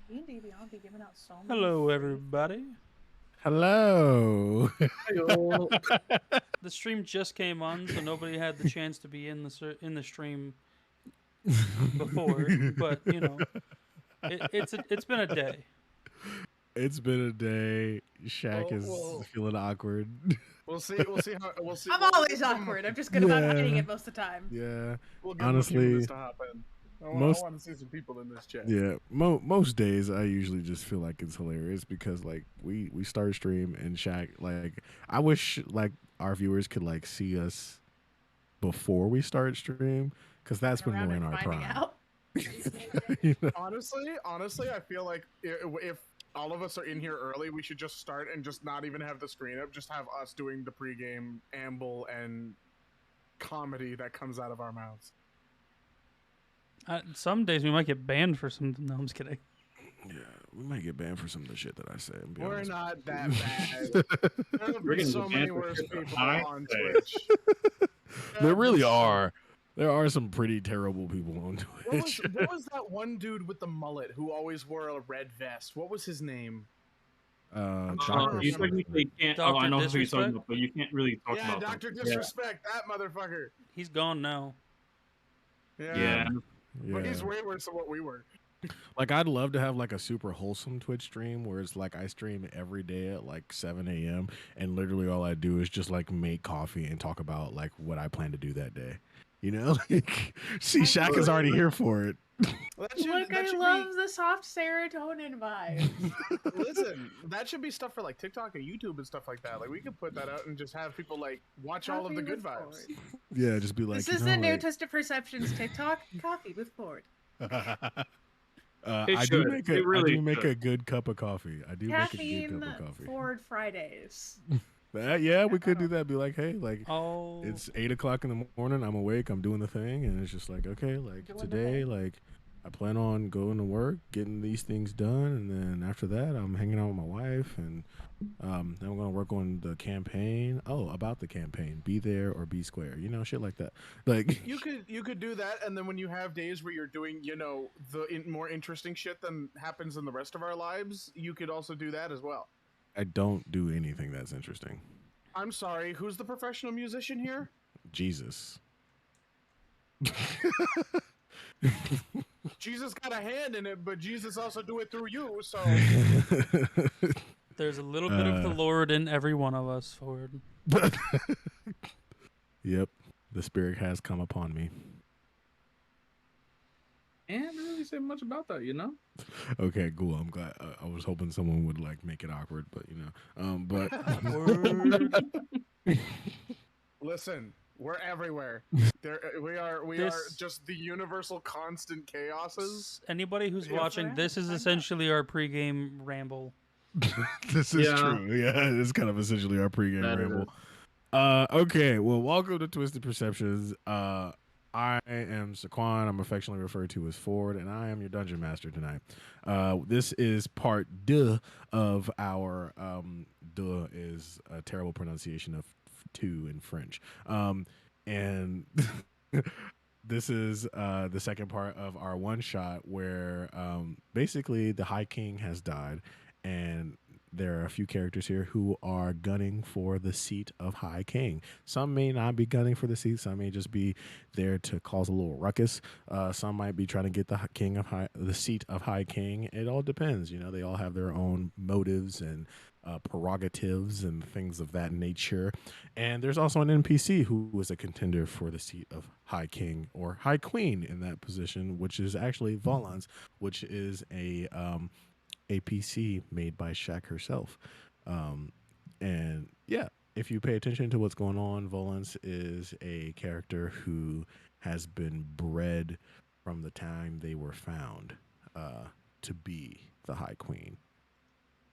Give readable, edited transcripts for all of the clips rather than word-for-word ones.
D&D Beyond be giving out so many Hello, free everybody. Hello. Heyo. The stream just came on, so nobody had the chance to be in the stream before. But it's been a day. It's been a day. Shaq Well, is well, feeling awkward. we'll see. We'll see how. We'll see. I'm We'll always give him- awkward. I'm just good about hiding Yeah. it most of the time. Yeah. We'll give him a few minutes Honestly, to hop in. I most want to see some people in this chat. yeah, most days I usually just feel like it's hilarious because like we start a stream and Shaq like I wish like our viewers could like see us before we start stream because that's when Around we're in and our finding prime. out. You know? Honestly, I feel like if all of us are in here early, we should just start and just not even have the screen up. Just have us doing the pregame amble and comedy that comes out of our mouths. Some days we might get banned for something. No, I'm just kidding. Yeah, we might get banned for some of the shit that I say. I'll be We're honest. not that bad. There We're have been gonna so get many banned for worse shit that people I on say. Twitch. There really are. There are some pretty terrible people on Twitch. What was that one dude with the mullet who always wore a red vest? What was his name? Dr. You Something. technically can't. Dr. I know who you're Disrespect? talking about, but you can't really talk Yeah, about Doctor them. Disrespect, that motherfucker. He's gone now. Yeah. But he's Yeah. way worse than what we were. Like I'd love to have like a super wholesome Twitch stream where it's like I stream every day at like 7 a.m. and literally all I do is just like make coffee and talk about like what I plan to do that day. You know, like, see, Shaq is already here for it. Well, that should, Look, that I should love the soft serotonin vibe. be, listen, that should be stuff for like TikTok and YouTube and stuff like that. Like we could put that out and just have people like watch all of the Coffee good with vibes. Ford. Yeah, just be like, This you is know, the new like, Twisted Perceptions TikTok. Coffee with Ford. It I do should. make It really I do make should. a good cup of coffee. I do Caffeine make a good cup of coffee. Ford Fridays. Yeah, we could do that. Be like, hey, like Oh, it's 8 o'clock in the morning. I'm awake. I'm doing the thing, and it's just like, okay, like Doing the today, thing. like I plan on going to work, getting these things done, and then after that, I'm hanging out with my wife, and then I'm gonna work on the campaign. Oh, about the campaign, be there or be square, you know, shit like that. Like, You could do that, and then when you have days where you're doing, more interesting shit than happens in the rest of our lives, you could also do that as well. I don't do anything that's interesting. I'm sorry, who's the professional musician here? Jesus. Jesus got a hand in it, but Jesus also do it through you. So there's a little bit of the Lord in every one of us, Ford. Yep, the spirit has come upon me. Can't really say much about that, you know. Okay, cool. I'm glad. I was hoping someone would like make it awkward, but you know, but listen, we're everywhere. We are This- just the universal constant chaoses. Anybody who's Yeah, watching, this is essentially our pregame ramble. this is Yeah. true. Yeah, it's kind of essentially our pregame That ramble. is. Okay, well, welcome to Twisted Perceptions. I am Saquon. I'm affectionately referred to as Ford, and I am your dungeon master tonight. This is part deux of our deux is a terrible pronunciation of two in French. And this is the second part of our one shot where basically the High King has died, and there are a few characters here who are gunning for the seat of High King. Some may not be gunning for the seat. Some may just be there to cause a little ruckus. Some might be trying to get the seat of High King. It all depends. You know, they all have their own motives and prerogatives and things of that nature. And there's also an NPC who is a contender for the seat of High King or High Queen in that position, which is actually Volans, which is a PC made by Shaq herself. And yeah, if you pay attention to what's going on, Volans is a character who has been bred from the time they were found to be the High Queen.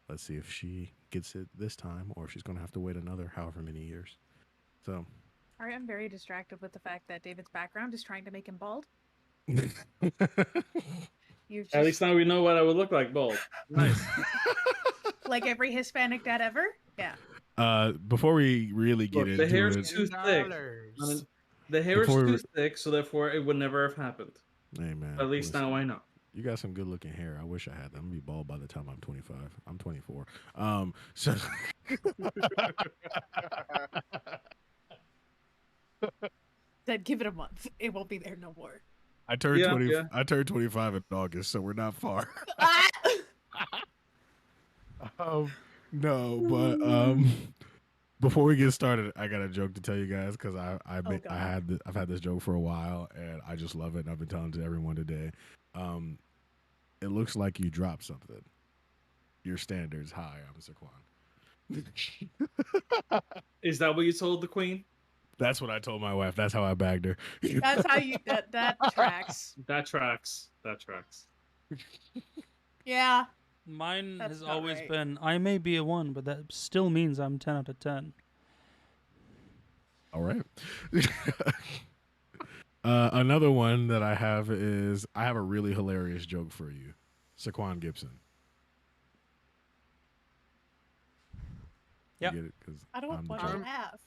Let's see if she gets it this time or if she's going to have to wait another however many years. So, All right, I'm very distracted with the fact that David's background is trying to make him bald. You've just, At least now we know what I would look like bald. Nice. like every Hispanic dad ever. Yeah. before we really get Look, into the hair's it, too thick. The hair is Before we too re- thick, so therefore it would never have happened. hey man, At least listen. now I know. You got some good looking hair. I wish I had that. I'm gonna be bald by the time I'm 25. I'm 24. So Then give it a month. It won't be there no more. I turned Yeah, 20. yeah. I turned 25 in August, so we're not far. Ah! No, but before we get started, I got a joke to tell you guys because God. I've had this joke for a while and I just love it and I've been telling it to everyone today. It looks like you dropped something. Your standards high. I'm Saquon. Is that what you told the queen? That's what I told my wife. That's how I bagged her. That's how you that tracks. That tracks. That tracks. Yeah. Mine That's has not always right. been, I may be a 1, but that still means I'm 10 out of 10. All right. Another one that I have is I have a really hilarious joke for you, Saquon Gibson. Yep. You get it? 'Cause I don't I'm the want to joke. laugh.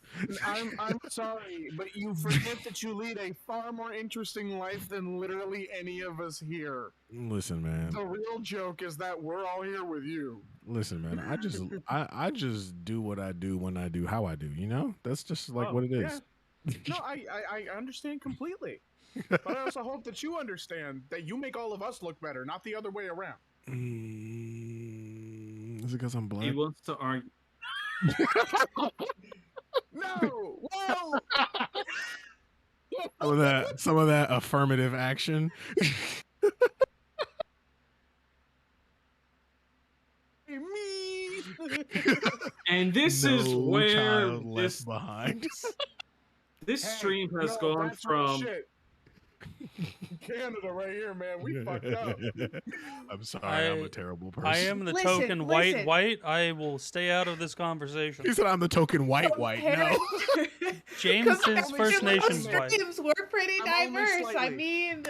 I'm sorry, but you forget that you lead a far more interesting life than literally any of us here. Listen, man. The real joke is that we're all here with you. Listen, man. I just do what I do when I do how I do. You know, that's just like Oh, what it is. No, I understand completely. But I also hope that you understand that you make all of us look better, not the other way around. Is it because I'm He black? wants to argue. No! Whoa! Some of that affirmative action. Me! And this is No where child this left behind. this Hey, stream has no, gone that's real from shit. Canada right here, man. We fucked up. I'm sorry, I'm a terrible person. I am the Listen, token listen. white. I will stay out of this conversation. He said I'm the token white. No. James Compared is to First those Nations white. Streams, we're pretty I'm only diverse. I slightly. mean,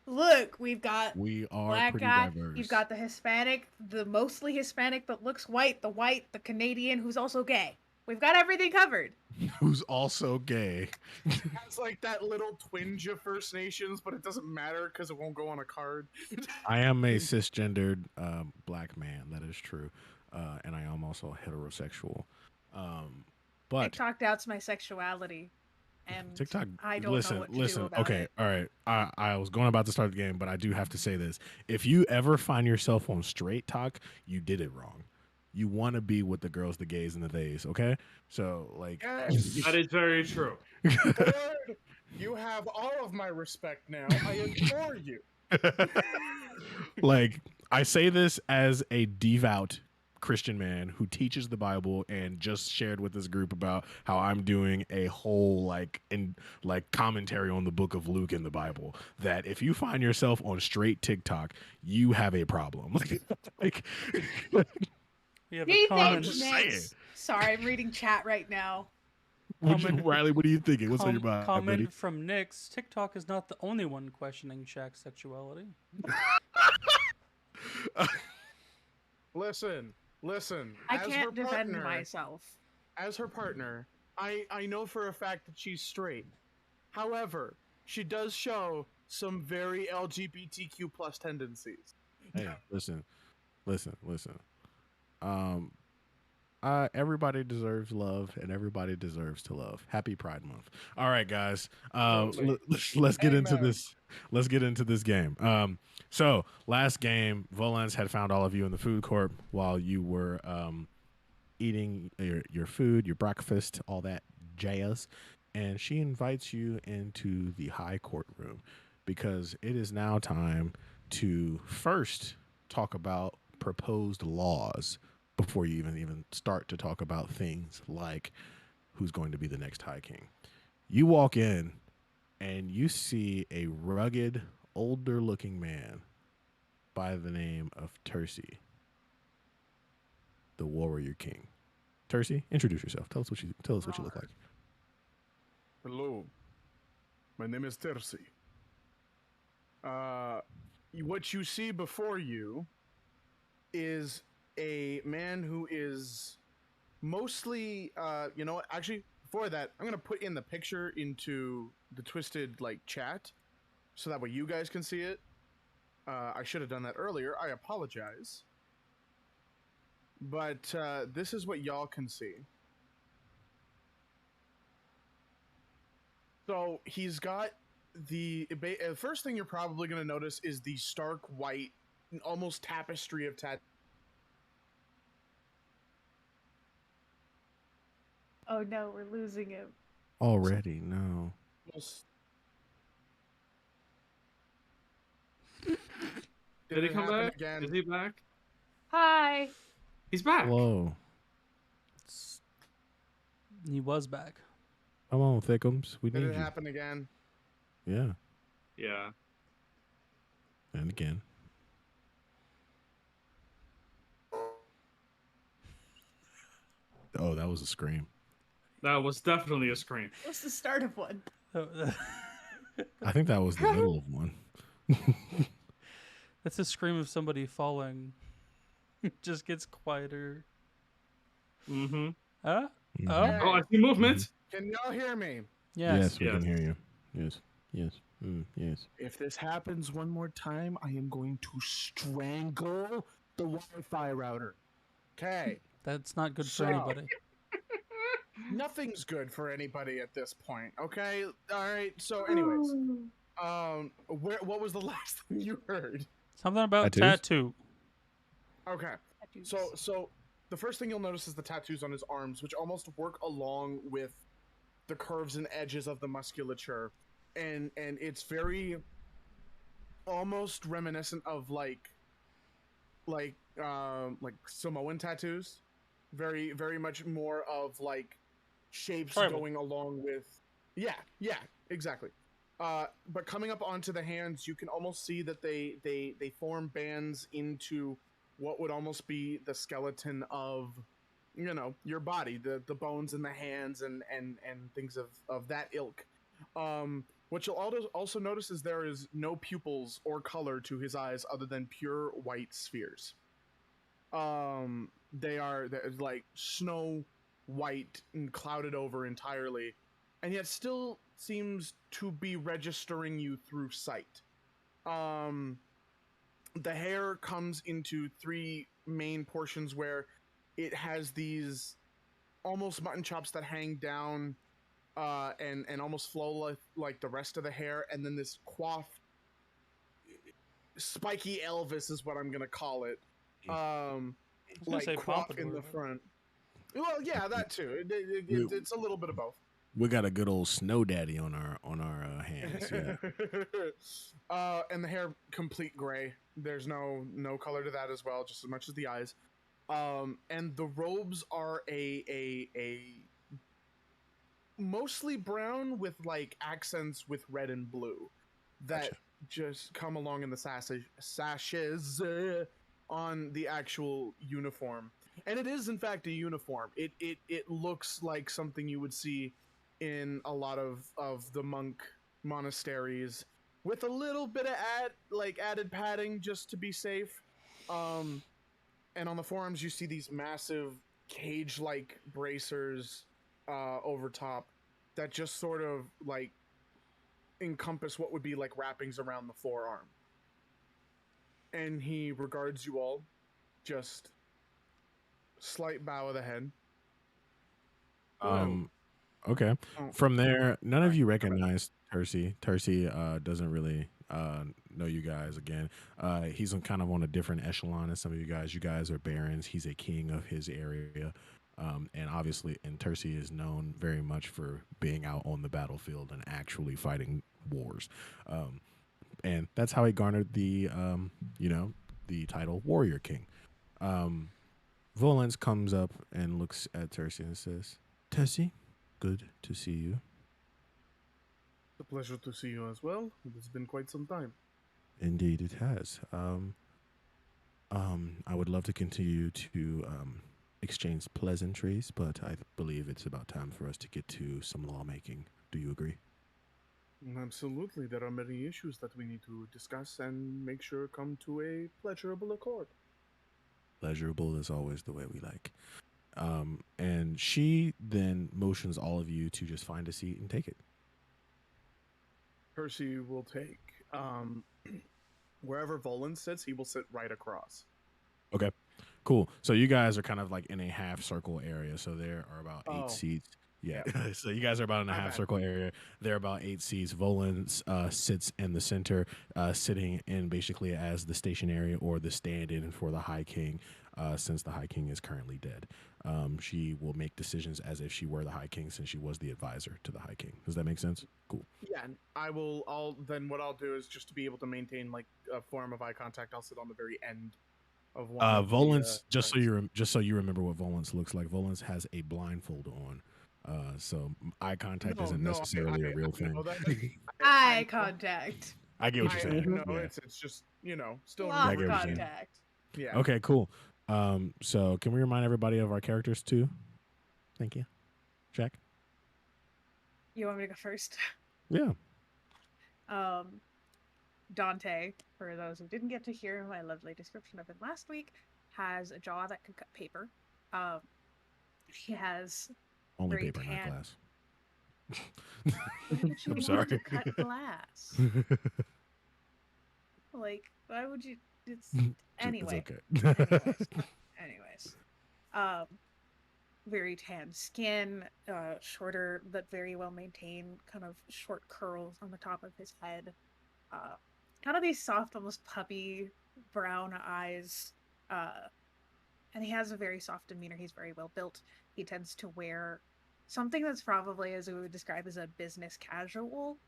look, we've got We are black pretty guy. diverse. You've got the Hispanic, the mostly Hispanic but looks white, the Canadian who's also gay. We've got everything covered. who's also gay. It's like that little twinge of First Nations, but it doesn't matter because it won't go on a card. I am a cisgendered black man. That is true, and I am also heterosexual. But TikTok doubts my sexuality, and TikTok. I don't know what to do about okay, it. all right. I was going about to start the game, but I do have to say this: if you ever find yourself on straight talk, you did it wrong. You want to be with the girls, the gays, and the theys. Okay, so like, Yes. that is very true. Lord, you have all of my respect now. I adore you. like I say this as a devout Christian man who teaches the Bible and just shared with this group about how I'm doing a whole commentary on the book of Luke in the Bible. That if you find yourself on straight TikTok, you have a problem. like, We have Do you a comment. just think, saying. Nix? Sorry, I'm reading chat right now. Riley, what are you thinking? What's on your mind, comment buddy? from Nix. TikTok is not the only one questioning Shaq's sexuality. Listen. I as her can't defend partner- myself. As her partner, I know for a fact that she's straight. However, she does show some very LGBTQ plus tendencies. Hey, listen. Everybody deserves love, and everybody deserves to love. Happy Pride Month. All right, guys. Totally. Let's get into Amen. this. Let's get into this game. So last game, Volans had found all of you in the food court while you were eating your food, your breakfast, all that jazz, and she invites you into the high court room because it is now time to first talk about proposed laws before you even start to talk about things like who's going to be the next High King. You walk in and you see a rugged, older-looking man by the name of Tercy, the Warrior King. Tercy, introduce yourself. Tell us what you look like. Hello, my name is Tercy. What you see before you is a man who is mostly, actually, before that, I'm going to put in the picture into the Twisted, chat, so that way you guys can see it. I should have done that earlier. I apologize. But this is what y'all can see. So he's got the first thing you're probably going to notice is the stark white, almost tapestry of tattoos. Oh no, we're losing him. Already, no. Did he it come happen back? again? Is he back? Hi. He's back. Hello. He was back. Come on, Thickums. We Did need it you. happen again? Yeah. Yeah. And again. Oh, that was a scream. That was definitely a scream. What's the start of one? I think that was the middle of one. That's a scream of somebody falling. It just gets quieter. Mm-hmm. Huh? Mhm. Oh? Oh, I see movement. Can y'all hear me? Yes. We Yes. can hear you. Yes. Yes. Yes. If this happens one more time, I am going to strangle the Wi-Fi router. Okay. That's not good So- for anybody. Nothing's good for anybody at this point. Okay. All right. So, anyways, what was the last thing you heard? Something about Tattoos? tattoo. Okay. So the first thing you'll notice is the tattoos on his arms, which almost work along with the curves and edges of the musculature, and it's very almost reminiscent of like Samoan tattoos, very much more of like shapes Tribal. going along with yeah exactly. But coming up onto the hands, you can almost see that they form bands into what would almost be the skeleton of your body, the bones in the hands and things of that ilk. What you'll also notice is there is no pupils or color to his eyes other than pure white spheres. They're like snow white and clouded over entirely, and yet still seems to be registering you through sight. The hair comes into three main portions where it has these almost mutton chops that hang down and almost flow like the rest of the hair, and then this coiffed spiky Elvis is what I'm gonna call it. gonna Like say coif in pompadour, the but- front. Well, yeah, that too. It's a little bit of both. We got a good old snow daddy on our hands. Yeah. And the hair complete gray. There's no color to that as well, just as much as the eyes. And the robes are a mostly brown with like accents with red and blue that Gotcha. just come along in the sashes on the actual uniform. And it is in fact a uniform. It looks like something you would see in a lot of the monk monasteries with a little bit of added padding just to be safe. And on the forearms you see these massive cage-like bracers over top that just sort of like encompass what would be like wrappings around the forearm. And he regards you all, just slight bow of the head. Okay. Oh. From there, none of Alright, you go ahead. recognize Tercy. Tercy doesn't really know you guys again. He's kind of on a different echelon as some of you guys. You guys are barons. He's a king of his area. And obviously, and Tercy is known very much for being out on the battlefield and actually fighting wars. And that's how he garnered the, the title Warrior King. Volans comes up and looks at Tercy and says, Tercy, good to see you. It's a pleasure to see you as well. It's been quite some time. Indeed, it has. I would love to continue to exchange pleasantries, but I believe it's about time for us to get to some lawmaking. Do you agree? Absolutely. There are many issues that we need to discuss and make sure come to a pleasurable accord. Pleasurable is always the way we like. And she then motions all of you to just find a seat and take it. Percy will take Wherever Volan sits, he will sit right across. Okay, cool. So you guys are kind of like in a half circle area. So there are about eight Oh, seats. Yeah. yeah. So you guys are about in a My half bad. circle area. There are about 8 seats. Volan sits in the center, sitting in basically as the stationary or the stand-in for the High King, since the High King is currently dead. She will make decisions as if she were the High King, since she was the advisor to the High King. Does that make sense? Cool. Yeah, and what I'll do is just to be able to maintain like a form of eye contact, I'll sit on the very end of one of the Volans, threads. just so you remember what Volans looks like. Volans has a blindfold on, so eye contact No, isn't no, necessarily a real I know thing. that. Eye contact. I get what you're I saying. Mhm. know Yeah, it's just still in I Lost get what you're saying. contact. Yeah. Okay, cool. So can we remind everybody of our characters too? Thank you, Jack. You want me to go first? Yeah. Um, Dante, for those who didn't get to hear my lovely description of him last week, has a jaw that can cut paper. Um, he has Only very paper, not tan. glass. Why would you I'm want sorry. to cut glass? Like, why would you? It's It's anyway. okay. Anyways, um, very tan skin, shorter but very well maintained, kind of short curls on the top of his head. Uh, Kind of these soft, almost puppy brown eyes. Uh, and he has a very soft demeanor. He's very well built. He tends to wear something that's probably, as we would describe, as a business casual,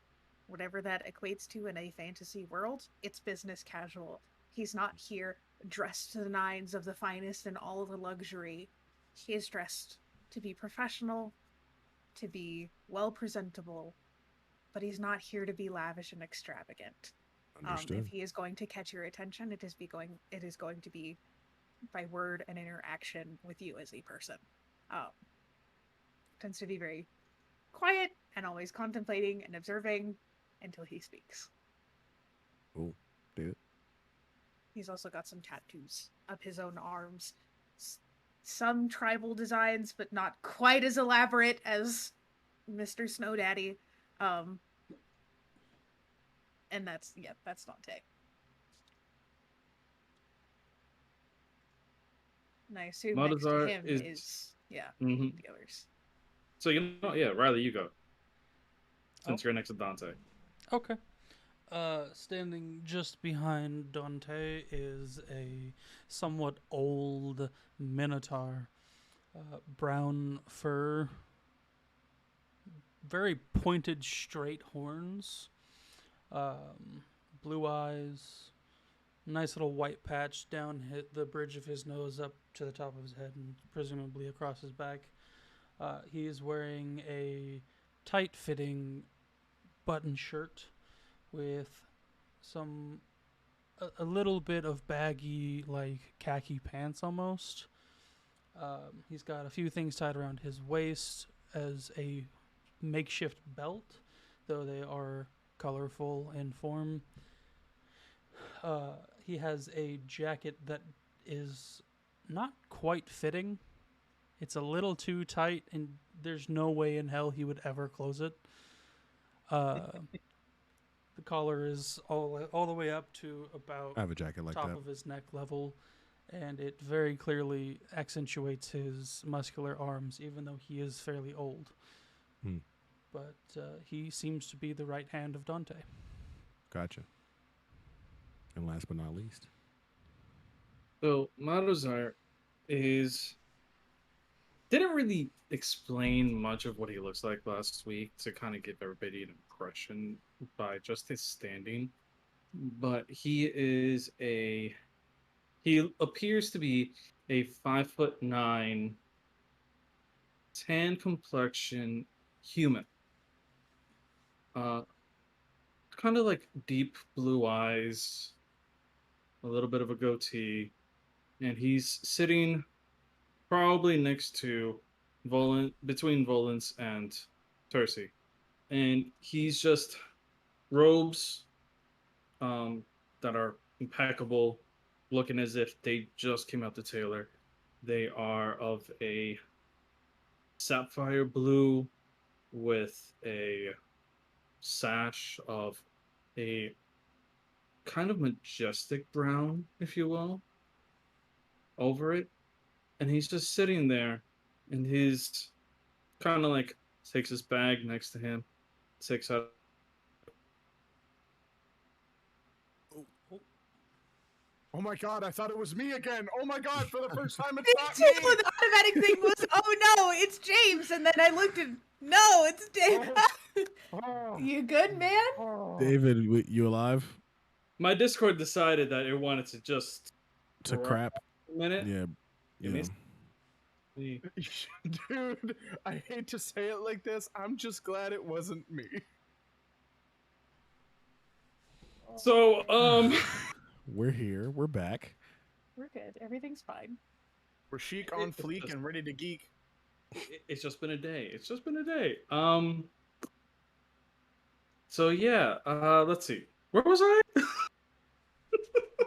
whatever that equates to in a fantasy world. It's business casual. He's not here dressed to the nines of the finest and all of the luxury. He is dressed to be professional, to be well presentable, but he's not here to be lavish and extravagant. If Understood. he is going to catch your attention, it is going to be by word and interaction with you as a person. Um, Tends to be very quiet and always contemplating and observing until he speaks. Cool. Dude. He's also got some tattoos up his own arms. Some tribal designs, but not quite as elaborate as Mr. Snow Daddy. Um, and that's Dante. And I assume next to Malazar him is. is Mhm. the others. So yeah, Riley, you go. Since Oh. you're next to Dante. Okay. Standing just behind Dante is a somewhat old minotaur. Brown fur, very pointed, straight horns, blue eyes, nice little white patch down the bridge of his nose up to the top of his head and presumably across his back. He is wearing a tight-fitting button shirt with a little bit of baggy, like khaki pants almost. He's got a few things tied around his waist as a makeshift belt, though they are colorful in form. He has a jacket that is not quite fitting. It's a little too tight, and there's no way in hell he would ever close it. The collar is all the way up to about I have a jacket like top that. of his neck level, and it very clearly accentuates his muscular arms, even though he is fairly old. Hmm. But he seems to be the right hand of Dante. Gotcha. And last but not least, So Malazar didn't really explain much of what he looks like last week to kind of give everybody an impression by just his standing. But he appears to be a 5'9", tan complexion human. Kind of like deep blue eyes, a little bit of a goatee, and he's sitting probably next to between Volans and Tercy. And he's just robes that are impeccable, looking as if they just came out the tailor. They are of a sapphire blue with a sash of a kind of majestic brown, if you will, over it. And he's just sitting there, and he's kind of like takes his bag next to him, takes out. Oh my god, I thought it was me again. Oh my god, for the first time, it's Me not too. me. The automatic thing was, oh no, it's James, and then I looked and no, it's Dave. Oh, You good, man? oh. David, you alive? My Discord decided that it wanted to just To run crap? a minute. Yeah. Give me Yeah. Dude, I hate to say it like this. I'm just glad it wasn't me. So, We're here. We're back. We're good. Everything's fine. We're chic on fleek and ready to geek. it's just been a day. It's just been a day. So yeah, let's see. Where was I?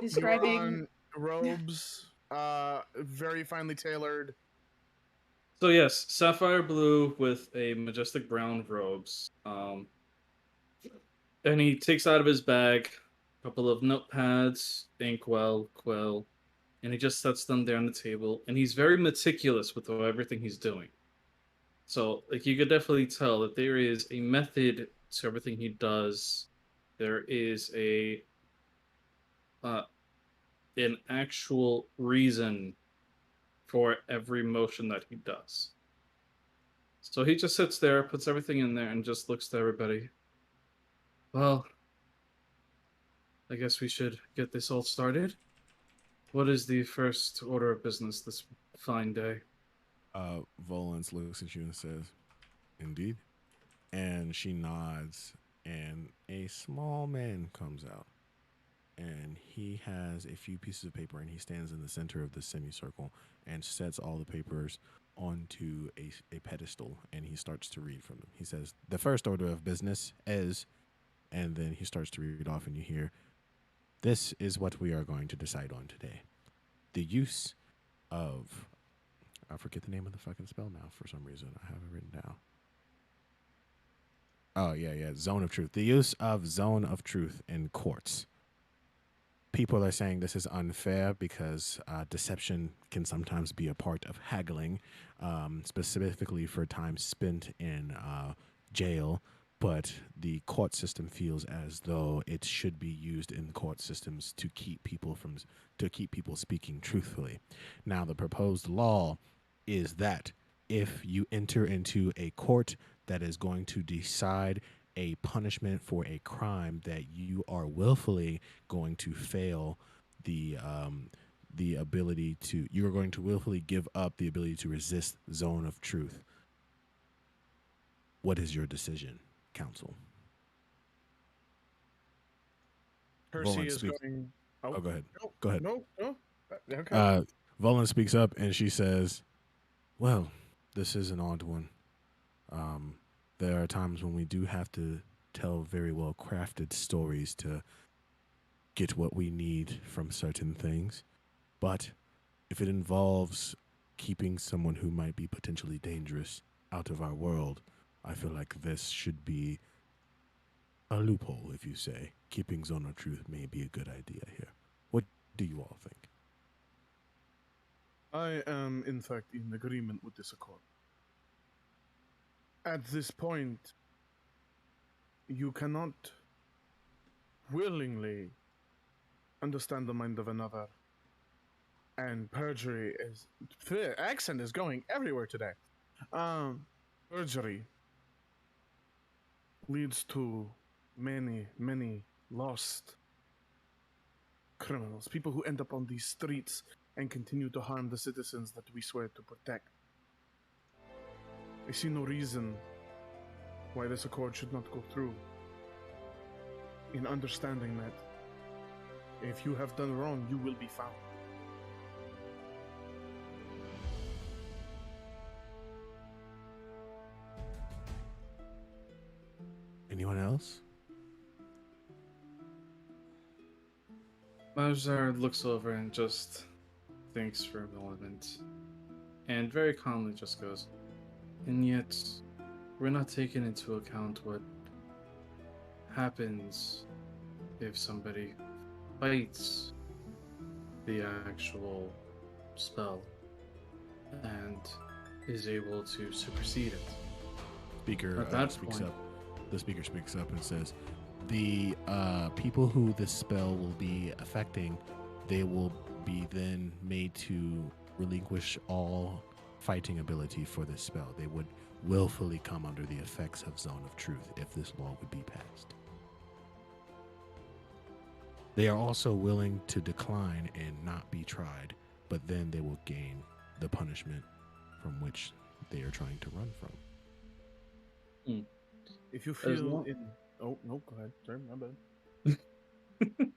Describing. Robes, very finely tailored. So yes, sapphire blue with a majestic brown robes. And he takes out of his bag a couple of notepads, inkwell, quill, and he just sets them there on the table. And he's very meticulous with everything he's doing. So, like, you could definitely tell that there is a method to everything he does. There is an actual reason for every motion that he does. So he just sits there, puts everything in there, and just looks to everybody. Well, I guess we should get this all started. What is the first order of business this fine day? Volans looks at you and says, "Indeed." And she nods, and a small man comes out. And he has a few pieces of paper, and he stands in the center of the semicircle and sets all the papers onto a pedestal, and he starts to read from them. He says, "The first order of business is," and then he starts to read off, and you hear, "This is what we are going to decide on today. The use of," I forget the name of the fucking spell now for some reason. I have it written down. Oh, yeah. Zone of Truth. The use of Zone of Truth in courts. People are saying this is unfair because deception can sometimes be a part of haggling, specifically for time spent in jail. But the court system feels as though it should be used in court systems to keep people speaking truthfully. Now, the proposed law is that if you enter into a court that is going to decide a punishment for a crime, that you are willfully going to fail the ability to, you're going to willfully give up the ability to resist Zone of Truth. What is your decision, counsel? Percy Volan is speaks. going. Oh, go ahead. No, Go ahead. No. Okay. Volan speaks up and she says, "Well, this is an odd one. There are times when we do have to tell very well crafted stories to get what we need from certain things. But if it involves keeping someone who might be potentially dangerous out of our world, I feel like this should be a loophole, if you say. Keeping Zone of Truth may be a good idea here. What do you all think?" I am, in fact, in agreement with this accord. At this point, you cannot willingly understand the mind of another. And perjury is... The accent is going everywhere today. Perjury leads to many, many lost criminals. People who end up on these streets and continue to harm the citizens that we swear to protect. I see no reason why this accord should not go through. In understanding that if you have done wrong, you will be found. Anyone else? Mazar looks over and just thinks for a moment, and very calmly just goes, "And yet, we're not taking into account what happens if somebody fights the actual spell and is able to supersede it. Speaker At that speaks point- up. The speaker speaks up and says, "The people who this spell will be affecting, they will be then made to relinquish all fighting ability for this spell. They would willfully come under the effects of Zone of Truth if this law would be passed. They are also willing to decline and not be tried, but then they will gain the punishment from which they are trying to run from." If you As feel long- in, oh no, go ahead. Sorry, my bad.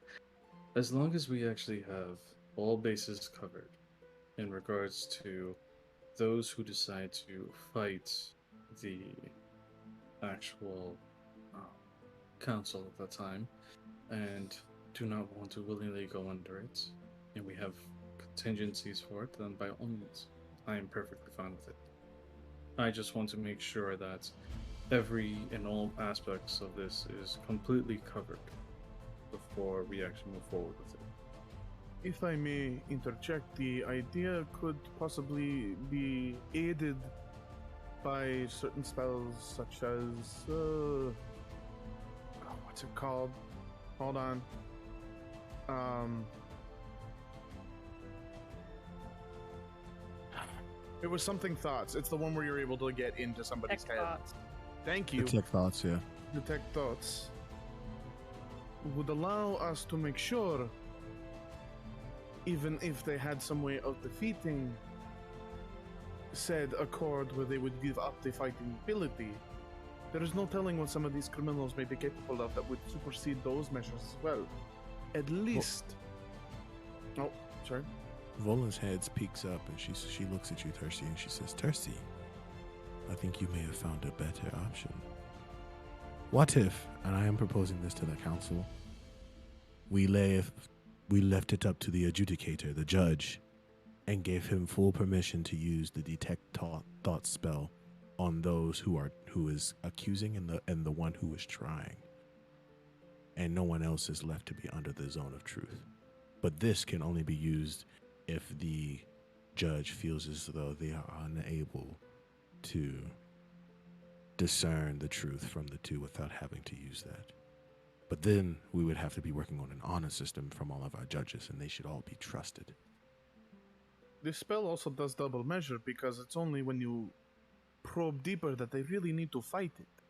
As long as we actually have all bases covered in regards to those who decide to fight the actual council at that time and do not want to willingly go under it, and we have contingencies for it, then by all means, I am perfectly fine with it. I just want to make sure that every and all aspects of this is completely covered before we actually move forward with it. If I may interject, the idea could possibly be aided by certain spells such as what's it called? Hold on. It was something thoughts. It's the one where you're able to get into somebody's Tech head. thoughts. Thank you. Detect thoughts, yeah. Detect thoughts would allow us to make sure, even if they had some way of defeating said accord where they would give up the fighting ability, there is no telling what some of these criminals may be capable of that would supersede those measures as well. At least. Oh, sorry. Volan's head peeks up and she looks at you, Thirsty, and she says, "Thirsty, I think you may have found a better option. What if, and I am proposing this to the council, we left it up to the adjudicator, the judge, and gave him full permission to use the detect thought spell on those who is accusing and the one who is trying, and no one else is left to be under the zone of truth. But this can only be used if the judge feels as though they are unable to discern the truth from the two without having to use that. But then we would have to be working on an honor system from all of our judges, and they should all be trusted." This spell also does double measure because it's only when you probe deeper that they really need to fight it.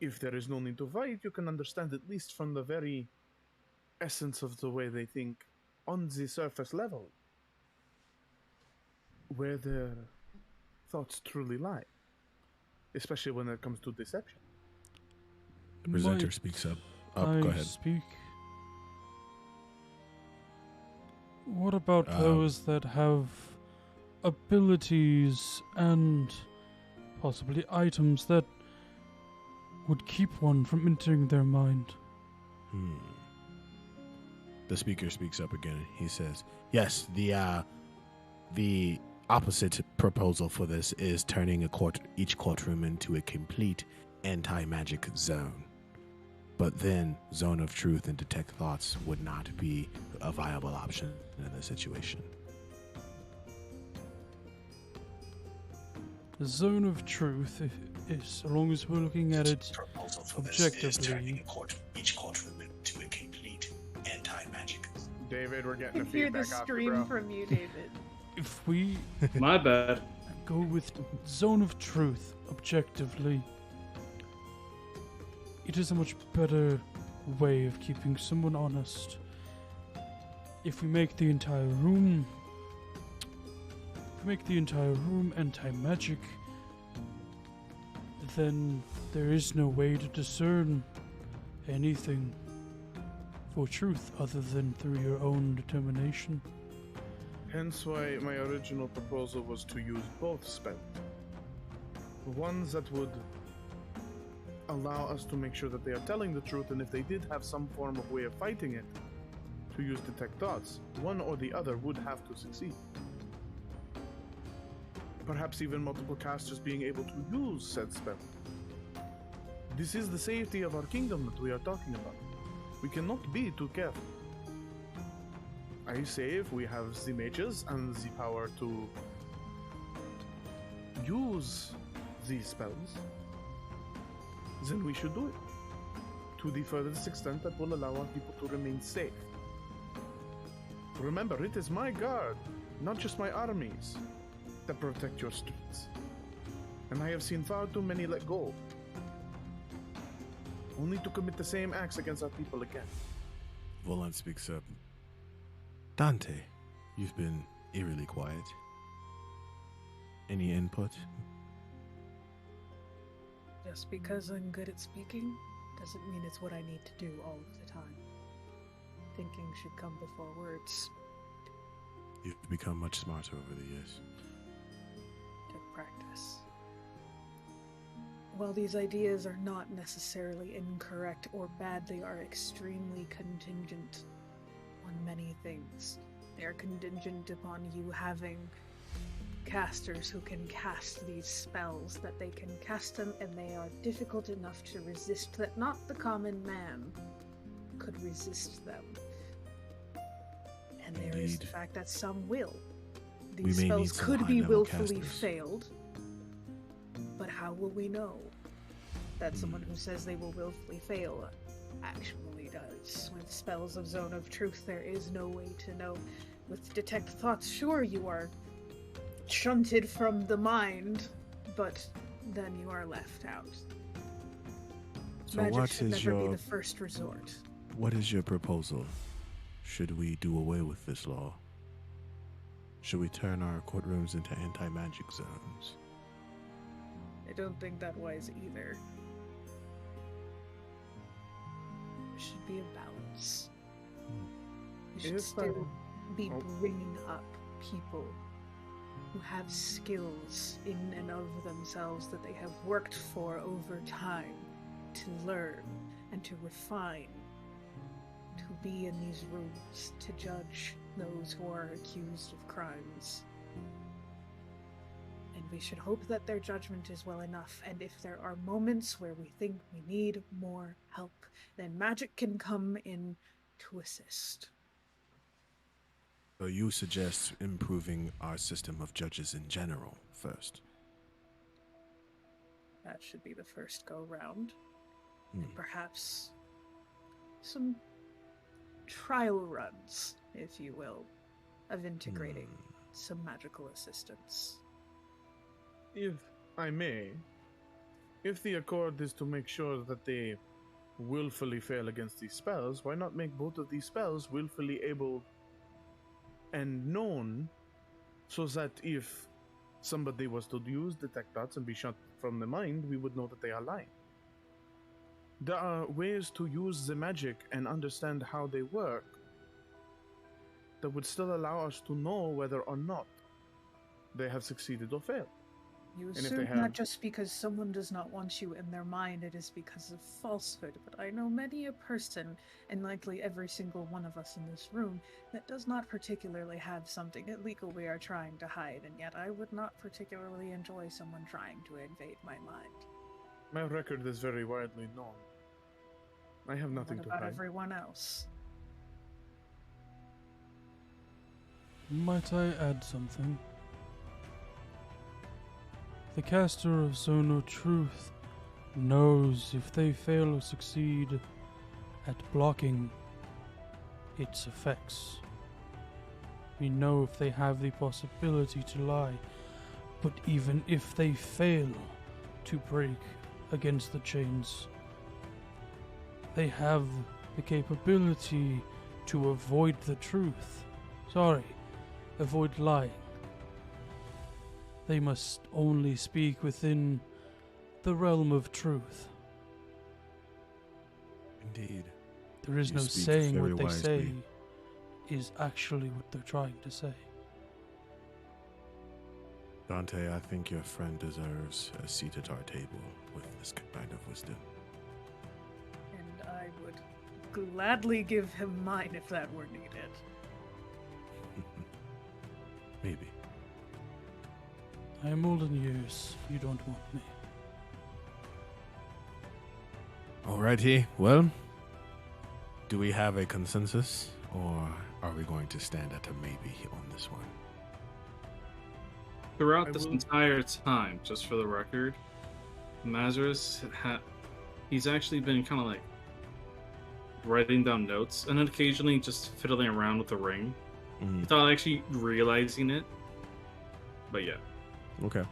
If there is no need to fight, you can understand at least from the very essence of the way they think on the surface level where their thoughts truly lie, especially when it comes to deception. The presenter Might speaks up. I Go ahead. speak? What about those that have abilities and possibly items that would keep one from entering their mind? The speaker speaks up again. He says, "Yes, the opposite proposal for this is turning each courtroom into a complete anti-magic zone. But then Zone of Truth and Detect Thoughts would not be a viable option in this situation." The zone of truth, as long as we're looking at it objectively. Each courtroom into a complete anti-magic. David, we're I getting can a hear the feedback off you, stream bro. from you, David. If we My bad. go with zone of truth objectively, it is a much better way of keeping someone honest. If we make the entire room anti-magic, then there is no way to discern anything for truth other than through your own determination. Hence why my original proposal was to use both spells. Ones that would allow us to make sure that they are telling the truth, and if they did have some form of way of fighting it, to use Detect Thoughts, one or the other would have to succeed. Perhaps even multiple casters being able to use said spell. This is the safety of our kingdom that we are talking about. We cannot be too careful. I say if we have the mages and the power to use these spells, then we should do it to the furthest extent that will allow our people to remain safe. Remember, it is my guard, not just my armies, that protect your streets. And I have seen far too many let go, only to commit the same acts against our people again. Volan speaks up. Dante, you've been eerily quiet. Any input? Just because I'm good at speaking doesn't mean it's what I need to do all of the time. Thinking should come before words. You've become much smarter over the years. To practice. While these ideas are not necessarily incorrect or bad, they are extremely contingent on many things. They are contingent upon you having casters who can cast these spells, that they can cast them and they are difficult enough to resist that not the common man could resist them. And there is the Indeed. fact that some will. We These may spells need some could be high-level willfully casters. failed, but how will we know that someone who says they will willfully fail actually does? With spells of Zone of Truth, there is no way to know. With Detect Thoughts, sure, you are shunted from the mind, but then you are left out. So Magic what should is never be your the first resort. what is your proposal? Should we do away with this law? Should we turn our courtrooms into anti-magic zones? I don't think that wise either. There should be a balance. We should If still be oh. bringing up people who have skills in and of themselves that they have worked for over time to learn and to refine, to be in these rooms, to judge those who are accused of crimes. And we should hope that their judgment is well enough, and if there are moments where we think we need more help, then magic can come in to assist. So you suggest improving our system of judges in general first? That should be the first go round. Hmm. And perhaps some trial runs, if you will, of integrating some magical assistance. If I may, if the accord is to make sure that they willfully fail against these spells, why not make both of these spells willfully able and known, so that if somebody was to use Detect Thoughts and be shut from the mind, we would know that they are lying. There are ways to use the magic and understand how they work that would still allow us to know whether or not they have succeeded or failed. You if they assume have- that just because someone does not want you in their mind, it is because of falsehood, but I know many a person, and likely every single one of us in this room, that does not particularly have something illegal we are trying to hide, and yet I would not particularly enjoy someone trying to invade my mind. My record is very widely known. I have nothing What to about hide. everyone else? Might I add something? The caster of Zone of Truth knows if they fail or succeed at blocking its effects. We know if they have the possibility to lie, but even if they fail to break against the chains, they have the capability to avoid the truth. Avoid lying. They must only speak within the realm of truth. Indeed. There is You no speak saying very what they say wisely. is actually what they're trying to say. Dante, I think your friend deserves a seat at our table with this kind of wisdom. And I would gladly give him mine if that were needed. Maybe. I am old in years. You don't want me. Alrighty, well, do we have a consensus, or are we going to stand at a maybe on this one? Throughout I this will- entire time, just for the record, Mazarus he's actually been kind of like writing down notes and then occasionally just fiddling around with the ring without actually realizing it. But yeah. Okay.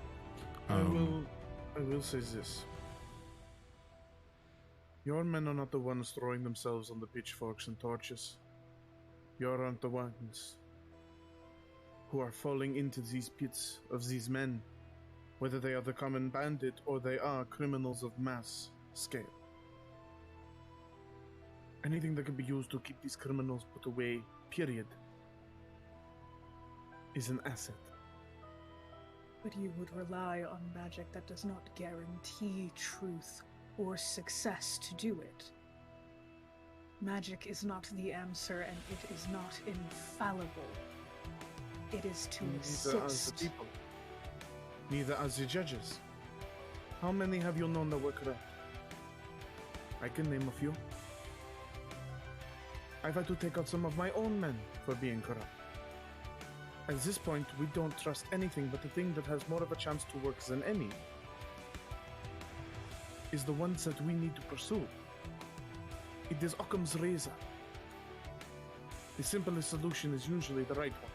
I will say this. Your men are not the ones throwing themselves on the pitchforks and torches. You aren't the ones who are falling into these pits of these men, whether they are the common bandit or they are criminals of mass scale. Anything that can be used to keep these criminals put away, period, is an asset. But you would rely on magic that does not guarantee truth or success to do it. Magic is not the answer, and it is not infallible. It is to Neither are the assist. people. Neither are the judges. How many have you known that were corrupt? I can name a few. I've had to take out some of my own men for being corrupt. At this point, we don't trust anything but the thing that has more of a chance to work than any is the ones that we need to pursue. It is Occam's razor. The simplest solution is usually the right one.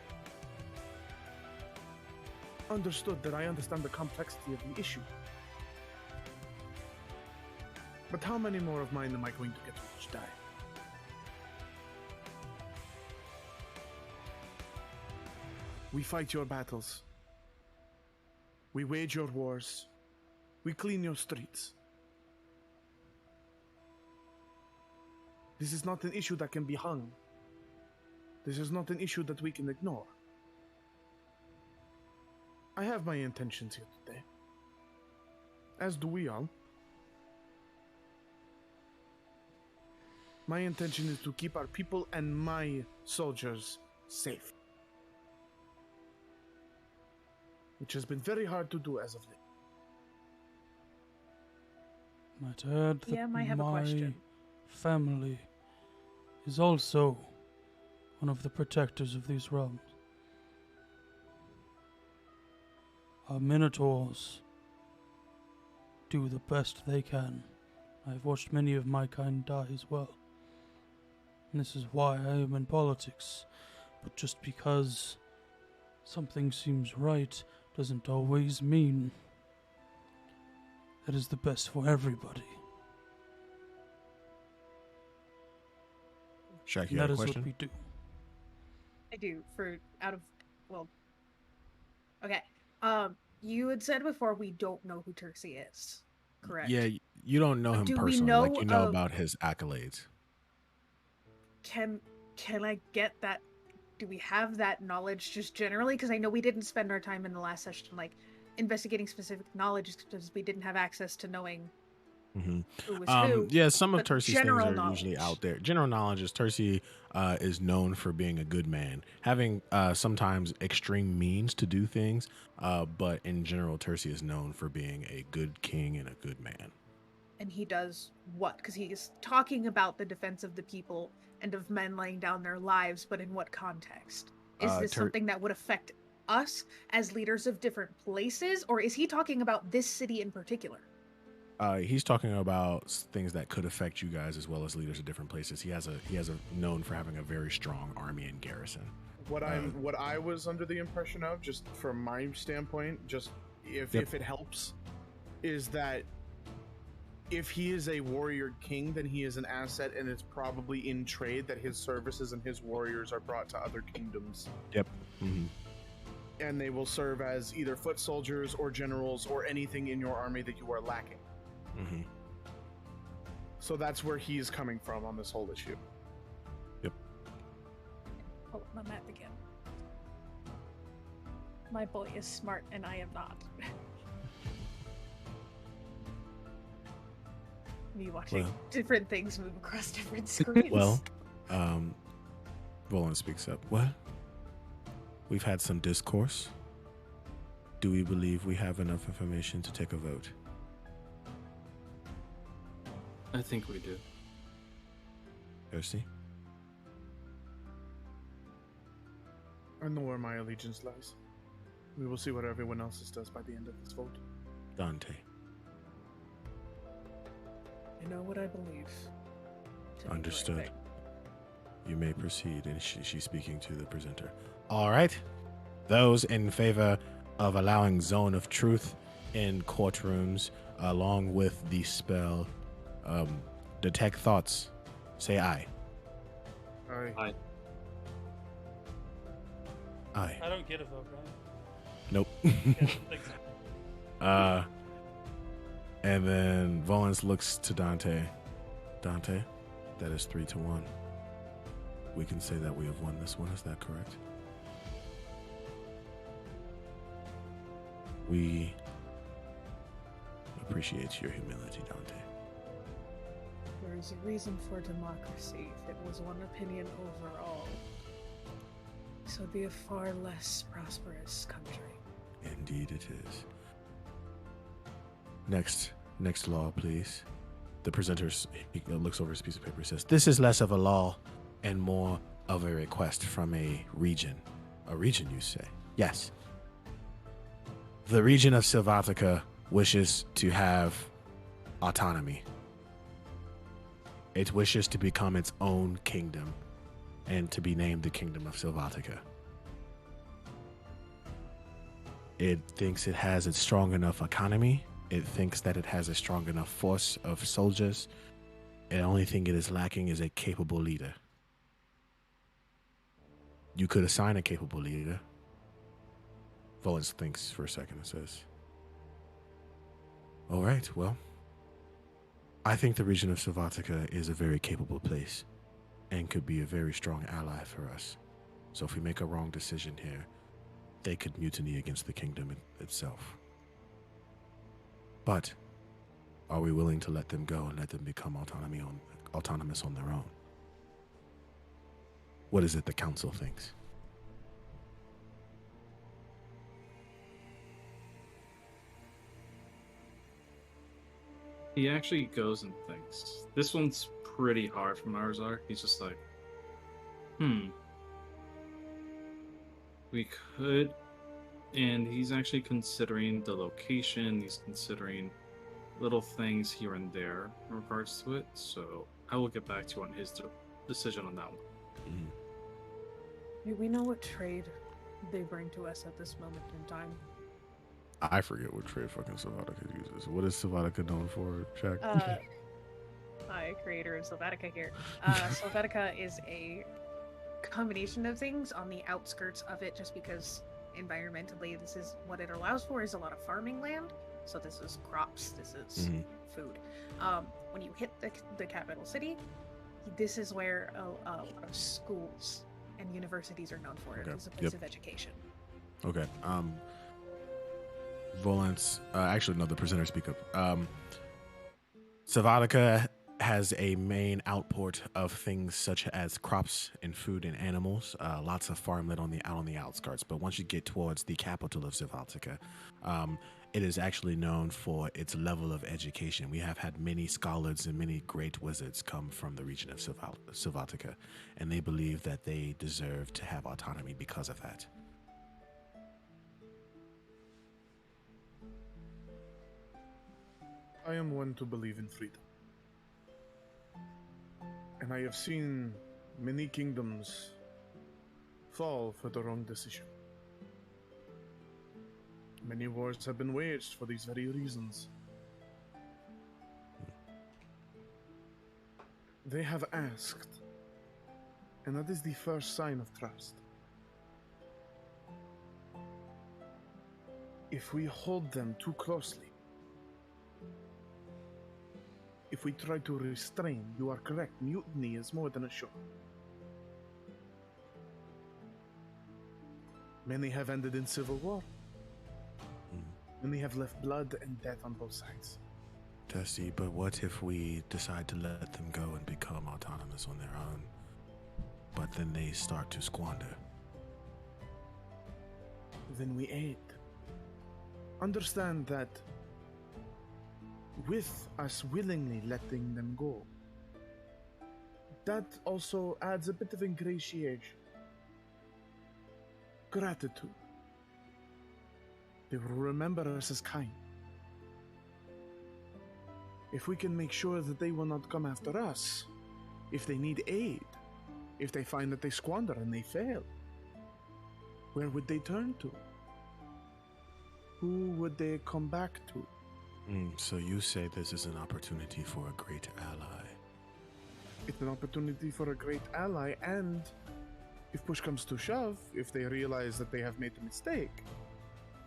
Understood that I understand the complexity of the issue. But how many more of mine am I going to get to watch die? We fight your battles. We wage your wars. We clean your streets. This is not an issue that can be hung. This is not an issue that we can ignore. I have my intentions here today. As do we all. My intention is to keep our people and my soldiers safe. Which has been very hard to do as of late. Might add that Yeah, I have a question. family is also one of the protectors of these realms. Our minotaurs do the best they can. I've watched many of my kind die as well. And this is why I am in politics. But just because something seems right doesn't always mean that is the best for everybody. Shaq, you That have a is what question? we do. I do okay. You had said before we don't know who Tercy is, correct? Yeah, you don't know But him do we personally. Like know you know of- about his accolades. Can I get that? Do we have that knowledge just generally? Because I know we didn't spend our time in the last session like investigating specific knowledge because we didn't have access to knowing who was who. Yeah, some of but Tercy's things general are usually knowledge. out there. General knowledge is Tercy is known for being a good man, having sometimes extreme means to do things, but in general, Tercy is known for being a good king and a good man. And he does what? Because he is talking about the defense of the people and of men laying down their lives, but in what context? Is this something that would affect us as leaders of different places, or is he talking about this city in particular? He's talking about things that could affect you guys as well as leaders of different places. He has a known for having a very strong army and garrison. What I was under the impression of, just from my standpoint, just if it helps, is that if he is a warrior king, then he is an asset, and it's probably in trade that his services and his warriors are brought to other kingdoms. Yep. Mm-hmm. And they will serve as either foot soldiers or generals or anything in your army that you are lacking. Mm-hmm. So that's where he's coming from on this whole issue. Yep. Pull up my map again. My boy is smart and I am not. Me watching different things move across different screens. Well, Volan speaks up. Well, we've had some discourse. Do we believe we have enough information to take a vote? I think we do. Percy? I know where my allegiance lies. We will see what everyone else's does by the end of this vote. Dante. I know what I believe. to be the right Understood. thing. You may proceed. And she's speaking to the presenter. All right. Those in favor of allowing Zone of Truth in courtrooms, along with the spell Detect Thoughts, say aye. Aye. Aye. I don't get a vote, right? Nope. Yeah, I don't think so. And then Volans looks to Dante. Dante, that is 3-1. We can say that we have won this one. Is that correct? We appreciate your humility, Dante. There is a reason for democracy. If it was one opinion overall, this would be a far less prosperous country. Indeed it is. Next law, please. The presenter he looks over his piece of paper and says, "This is less of a law and more of a request from a region." A region, you say? Yes. The region of Silvatica wishes to have autonomy. It wishes to become its own kingdom and to be named the Kingdom of Silvatica. It thinks it has a strong enough economy. It thinks that it has a strong enough force of soldiers. And the only thing it is lacking is a capable leader. You could assign a capable leader. Volans thinks for a second and says, "All right, well, I think the region of Silvatica is a very capable place and could be a very strong ally for us. So if we make a wrong decision here, they could mutiny against the kingdom itself. But are we willing to let them go and let them become autonomous on their own? What is it the council thinks?" He actually goes and thinks. This one's pretty hard for Marzar. He's just like, we could. And he's actually considering the location. He's considering little things here and there in regards to it. So I will get back to you on his decision on that one. Mm-hmm. Do we know what trade they bring to us at this moment in time? I forget what trade fucking Silvatica uses. What is Silvatica known for, Jack? Hi, creator of Sylvatica here. Sylvatica is a combination of things on the outskirts of it, just because environmentally this is what it allows for is a lot of farming land. So this is crops, this is food. When you hit the capital city, this is where a lot of schools and universities are known for. Okay. It's a place of education. Okay. Volans, actually, no, the presenter speak up. Silvatica has a main outport of things such as crops and food and animals. Lots of farmland out on the outskirts. But once you get towards the capital of Silvatica, it is actually known for its level of education. We have had many scholars and many great wizards come from the region of Silvatica, and they believe that they deserve to have autonomy because of that. I am one to believe in freedom. And I have seen many kingdoms fall for the wrong decision. Many wars have been waged for these very reasons. They have asked, and that is the first sign of trust. If we hold them too closely, if we try to restrain, you are correct, mutiny is more than a show. Many have ended in civil war. Many have left blood and death on both sides. Tessie, but what if we decide to let them go and become autonomous on their own, but then they start to squander? Then we aid. Understand that with us willingly letting them go, that also adds a bit of ingratiation. gratitude. They will remember us as kind. If we can make sure that they will not come after us, if they need aid, if they find that they squander and they fail, where would they turn to? Who would they come back to? So you say this is an opportunity for a great ally. It's an opportunity for a great ally, and if push comes to shove, if they realize that they have made a mistake,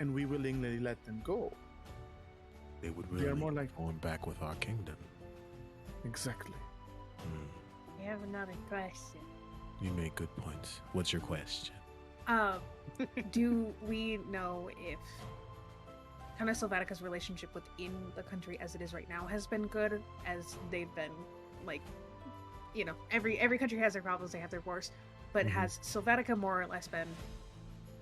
and we willingly let them go. They would They are really more like- going back with our kingdom. Exactly. I have another question. You make good points. What's your question? Do we know if kind of Sylvatica's relationship within the country as it is right now has been good, as they've been like, you know, every country has their problems, they have their wars, but Mhm. has Sylvatica more or less been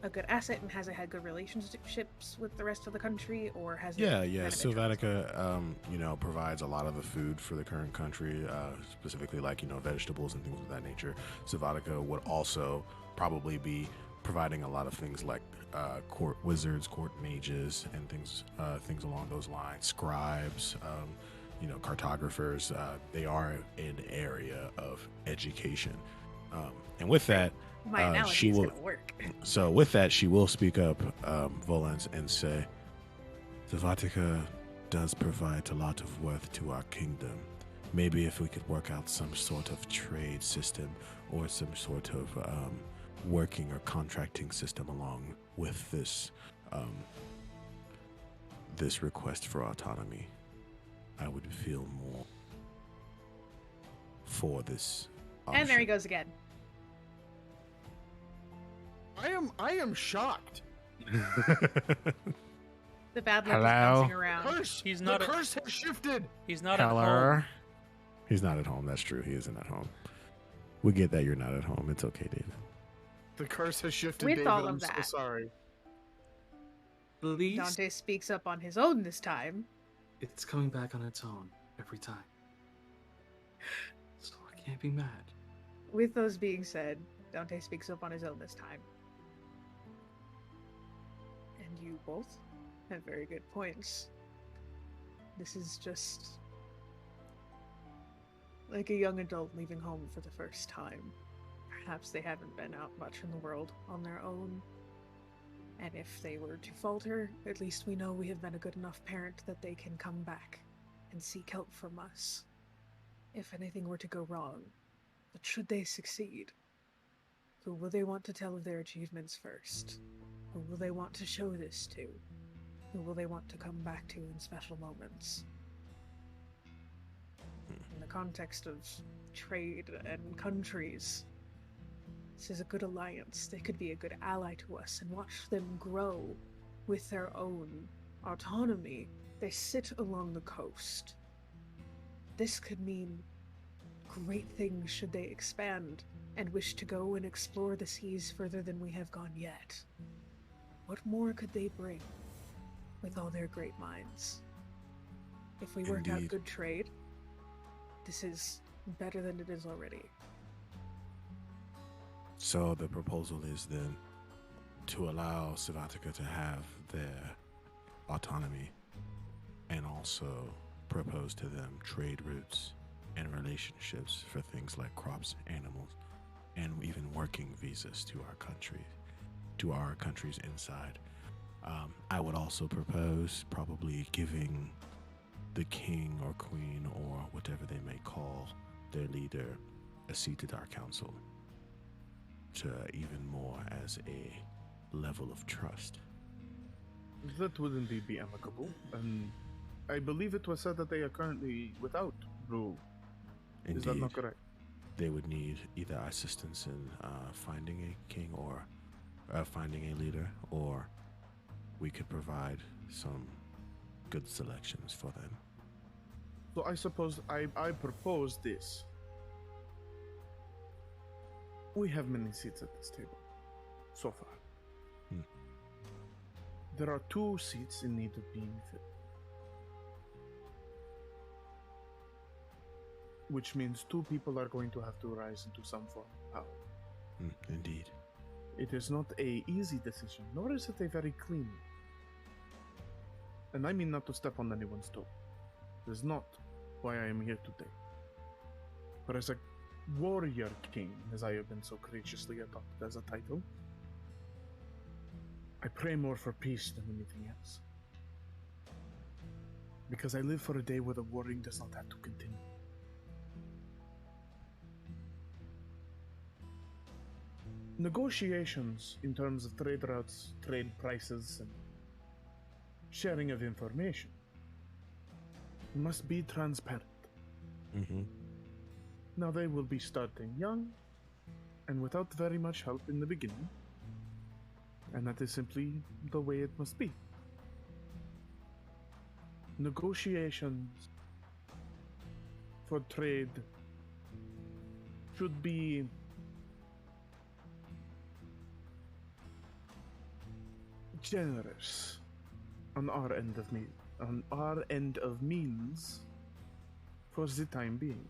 a good asset, and has it had good relationships with the rest of the country, or has it Yeah. kind of Sylvatica, provides a lot of the food for the current country, specifically like, vegetables and things of that nature. Sylvatica would also probably be providing a lot of things like court wizards, court mages, and things along those lines. Scribes, cartographers. They are an area of education, and with that. my analogy she is will. going to work. So with that, she will speak up, Volans, and say, Sylvatica does provide a lot of worth to our kingdom. Maybe if we could work out some sort of trade system or some sort of working or contracting system along with this this request for autonomy, I would feel more for this option. And there he goes again. I am shocked. The bad luck is Hello? bouncing around. Curse. He's not The a- curse has shifted. He's not at home. Hello? He's not at home. That's true. He isn't at home. We get that you're not at home. It's okay, David. The curse has shifted. With David. all of I'm so that. sorry. Please. Dante speaks up on his own this time. It's coming back on its own every time. So I can't be mad. With those being said, Dante speaks up on his own this time. And you both have very good points. This is just like a young adult leaving home for the first time. Perhaps they haven't been out much in the world on their own. And if they were to falter, at least we know we have been a good enough parent that they can come back and seek help from us if anything were to go wrong. But should they succeed, who will they want to tell of their achievements first? Who will they want to show this to? Who will they want to come back to in special moments? In the context of trade and countries, this is a good alliance. They could be a good ally to us and watch them grow with their own autonomy. They sit along the coast. This could mean great things should they expand and wish to go and explore the seas further than we have gone yet. What more could they bring with all their great minds? If we work out Indeed. good trade, this is better than it is already. So the proposal is then to allow Sylvatica to have their autonomy and also propose to them trade routes and relationships for things like crops, animals, and even working visas to our countries inside. I would also propose probably giving the king or queen or whatever they may call their leader a seat at our council to even more as a level of trust. That would indeed be amicable, and I believe it was said that they are currently without rule. Is that Indeed, not correct? they would need either assistance in finding a king or finding a leader, or we could provide some good selections for them. So I suppose I propose this. We have many seats at this table, so far. Hmm. There are 2 seats in need of being filled. Which means 2 people are going to have to rise into some form of power. Indeed. It is not a easy decision, nor is it a very clean. And I mean not to step on anyone's toe. It is not why I am here today. But as a warrior king, as I have been so graciously adopted as a title, I pray more for peace than anything else. Because I live for a day where the warring does not have to continue. Negotiations in terms of trade routes, trade prices, and sharing of information must be transparent. Mm-hmm. Now they will be starting young and without very much help in the beginning, and that is simply the way it must be. Negotiations for trade should be generous on our end of means for the time being.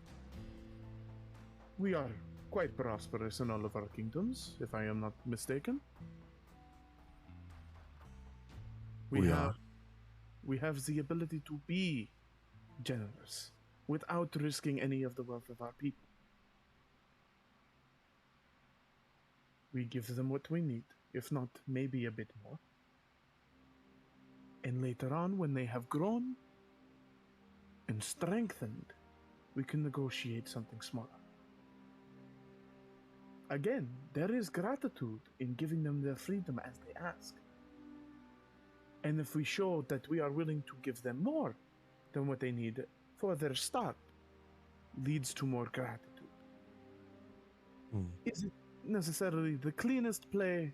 We are quite prosperous in all of our kingdoms, if I am not mistaken. We are. We have the ability to be generous without risking any of the wealth of our people. We give them what we need, if not maybe a bit more. And later on, when they have grown and strengthened, we can negotiate something smaller. Again, there is gratitude in giving them their freedom as they ask. And if we show that we are willing to give them more than what they need for their start, leads to more gratitude. Is it necessarily the cleanest play?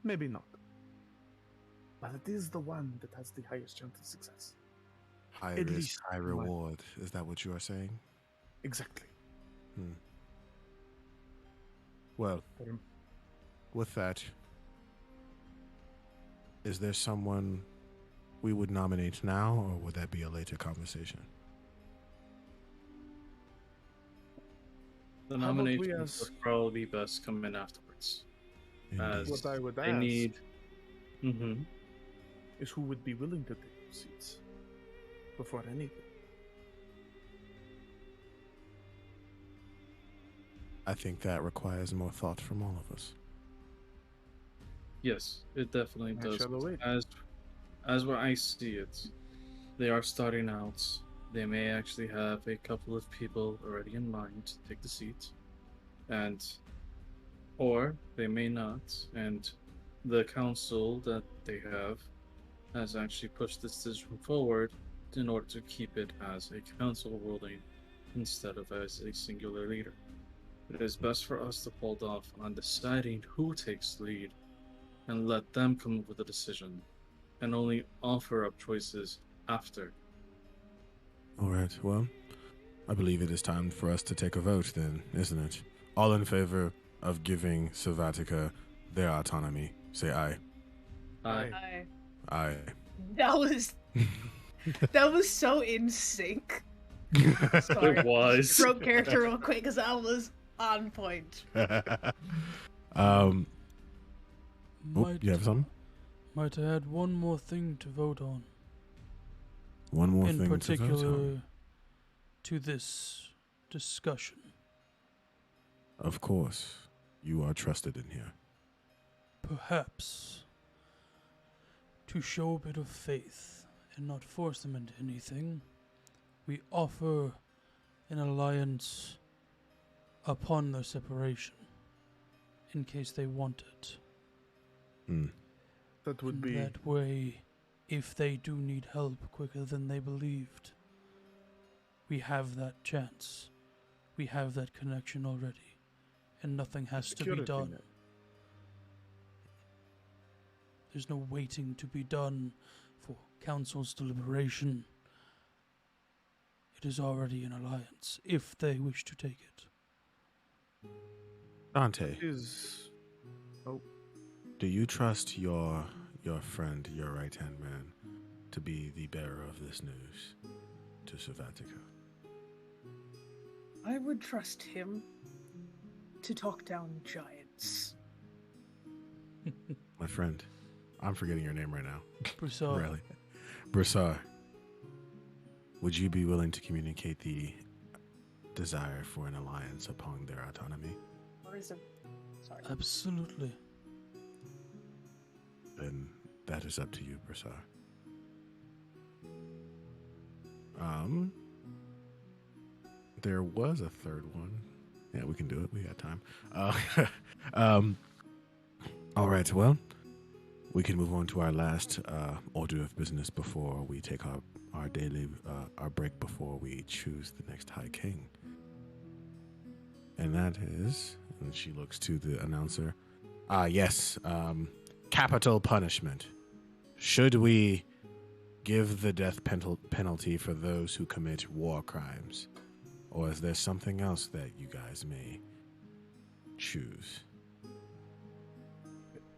Maybe not. But it is the one that has the highest chance of success. High At risk, least high one. reward. Is that what you are saying? Exactly. Well, with that, is there someone we would nominate now, or would that be a later conversation? The How about we nominations ask- would probably be best coming afterwards. Indeed. What I would They ask need. Mm-hmm. is who would be willing to take those seats before anything. I think that requires more thought from all of us. Yes, it definitely I does. shall await. As where I see it, they are starting out. They may actually have a couple of people already in mind to take the seat, or they may not. And the council that they have has actually pushed this decision forward in order to keep it as a council ruling instead of as a singular leader. It is best for us to hold off on deciding who takes the lead and let them come up with a decision and only offer up choices after. All right, well, I believe it is time for us to take a vote then, isn't it? All in favor of giving Savatica their autonomy, say aye. Aye. Aye. That was so in sync. Sorry. It was. Broke character real quick because that was on point. Might, you have something? might I add one more thing to vote on? One more In thing to vote particular, on. to this discussion. Of course, you are trusted in here. Perhaps to show a bit of faith and not force them into anything, we offer an alliance upon their separation, in case they want it. That would And be that way, if they do need help quicker than they believed, we have that chance. We have that connection already, and nothing has to be security done. net. There's no waiting to be done for council's deliberation. It is already an alliance, if they wish to take it. Dante, is do you trust your friend, your right-hand man, to be the bearer of this news to Savatica? I would trust him to talk down giants. My friend, I'm forgetting your name right now. Broussard. Really, Broussard. Would you be willing to communicate the desire for an alliance upon their autonomy? Or is it? Sorry. Absolutely. Then that is up to you, Broussard. There was a third one. Yeah, we can do it. We got time. All right. Well, we can move on to our last order of business before we take our daily our break before we choose the next High King. And that is, and she looks to the announcer. Yes, capital punishment. Should we give the death penalty for those who commit war crimes? Or is there something else that you guys may choose?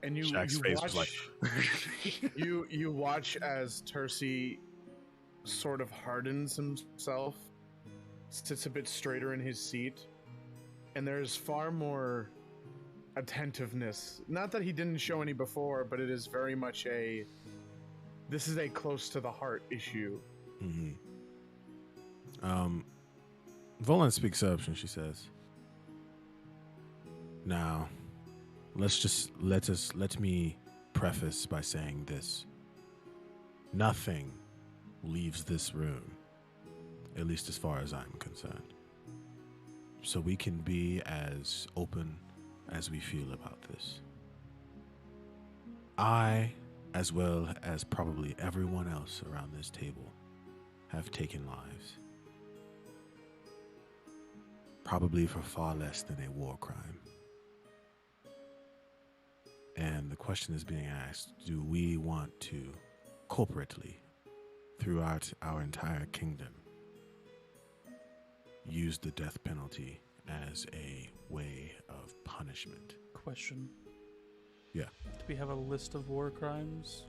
And you Shaq's face watch, was like you watch as Tercy sort of hardens himself, sits a bit straighter in his seat, and there's far more attentiveness. Not that he didn't show any before, but it is very much this is a close to the heart issue. Mm-hmm. Volan speaks up and she says, "Now, let me preface by saying this. Nothing leaves this room, at least as far as I'm concerned. So we can be as open as we feel about this. I, as well as probably everyone else around this table, have taken lives. Probably for far less than a war crime. And the question is being asked, do we want to corporately, throughout our entire kingdom, use the death penalty as a way of punishment?" Question. Yeah. Do we have a list of war crimes?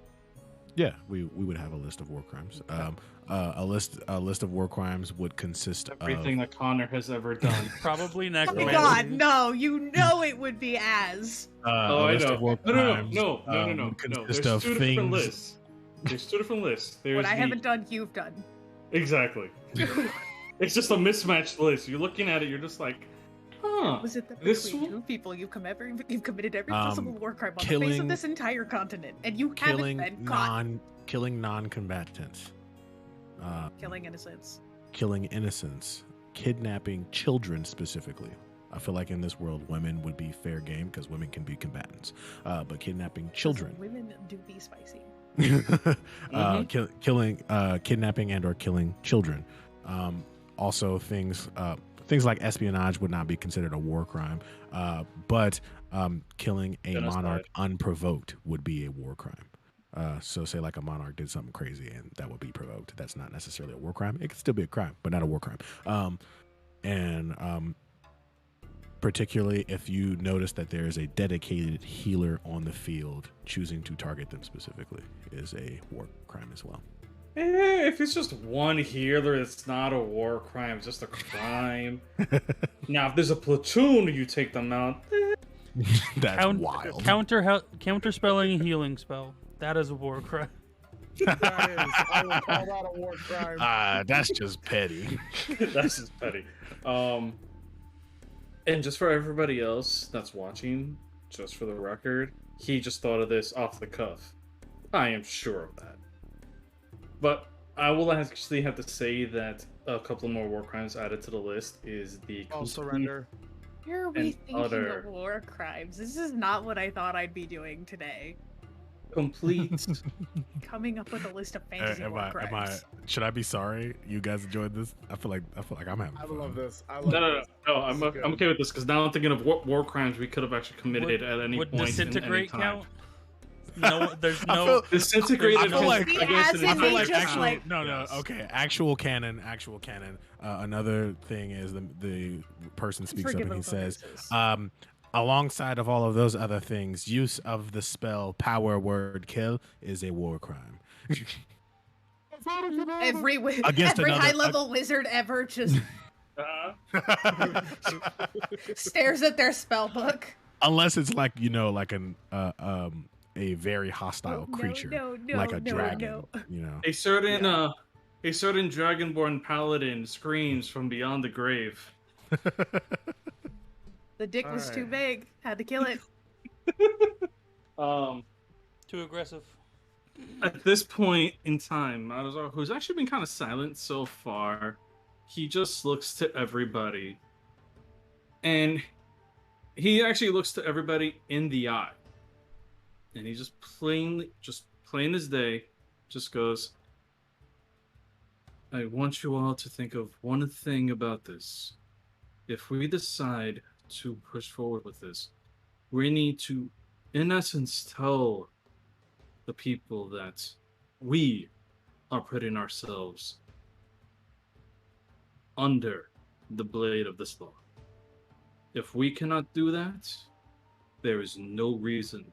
Yeah, we would have a list of war crimes. A list of war crimes would consist Everything of that Connor has ever done. Probably Oh necromancy. my god, no, you know it would be as. Oh, a I list know. of war No. crimes, No. would No. consist There's of two different things. lists. There's two different lists. There's What I the- haven't done, you've done. Exactly. It's just a mismatched list. You're looking at it, you're just like, huh. Was it that This between one- two people you've committed every possible war crime on the face killing- of this entire continent, and you haven't been caught killing non-combatants, killing innocents. killing innocents, kidnapping children specifically. I feel like in this world, women would be fair game because women can be combatants. But kidnapping children, Women do be spicy. kidnapping and or killing children. Also, things like espionage would not be considered a war crime, but killing a Genocide. monarch unprovoked would be a war crime. So say like a monarch did something crazy and that would be provoked. That's not necessarily a war crime. It could still be a crime, but not a war crime. Particularly if you notice that there is a dedicated healer on the field, choosing to target them specifically is a war crime as well. If it's just one healer, it's not a war crime, it's just a crime. Now, if there's a platoon, you take them out. That's wild. Counter spelling a healing spell. That is a war crime. I would call that a war crime. That's just petty. That's just petty. And just for everybody else that's watching, just for the record, he just thought of this off the cuff. I am sure of that. But I will actually have to say that a couple more war crimes added to the list is the I'll complete- surrender. Here we And thinking utter- of war crimes. This is not what I thought I'd be doing today. complete Coming up with a list of fantasy war crimes. Should I be sorry you guys enjoyed this? I feel like I'm having I fun. love this. No. I'm This is good. okay with this because now I'm thinking of what war crimes we could have actually committed at any Would point. disintegrate in any time. count? No, there's I no. feel- Disintegrated. I feel like- The I guess acid it I is- feel may like just actual, like- no, Yes. okay, actual canon. Another thing is the person speaks up and he says, alongside of all of those other things, use of the spell power word kill is a war crime. Every Against another- high level wizard ever just stares at their spell book. Unless it's like like a very hostile no, creature, no, like no, a no, dragon. no. You know. A certain Yeah. a certain dragonborn paladin screams from beyond the grave. The dick All was too right. big. Had to kill it. Um, Too aggressive. at this point in time, Malazar, who's actually been kind of silent so far, he just looks to everybody. And he actually looks to everybody in the eye. And he just plain as day, just goes, I want you all to think of one thing about this. If we decide to push forward with this, we need to, in essence, tell the people that we are putting ourselves under the blade of this law. If we cannot do that, there is no reason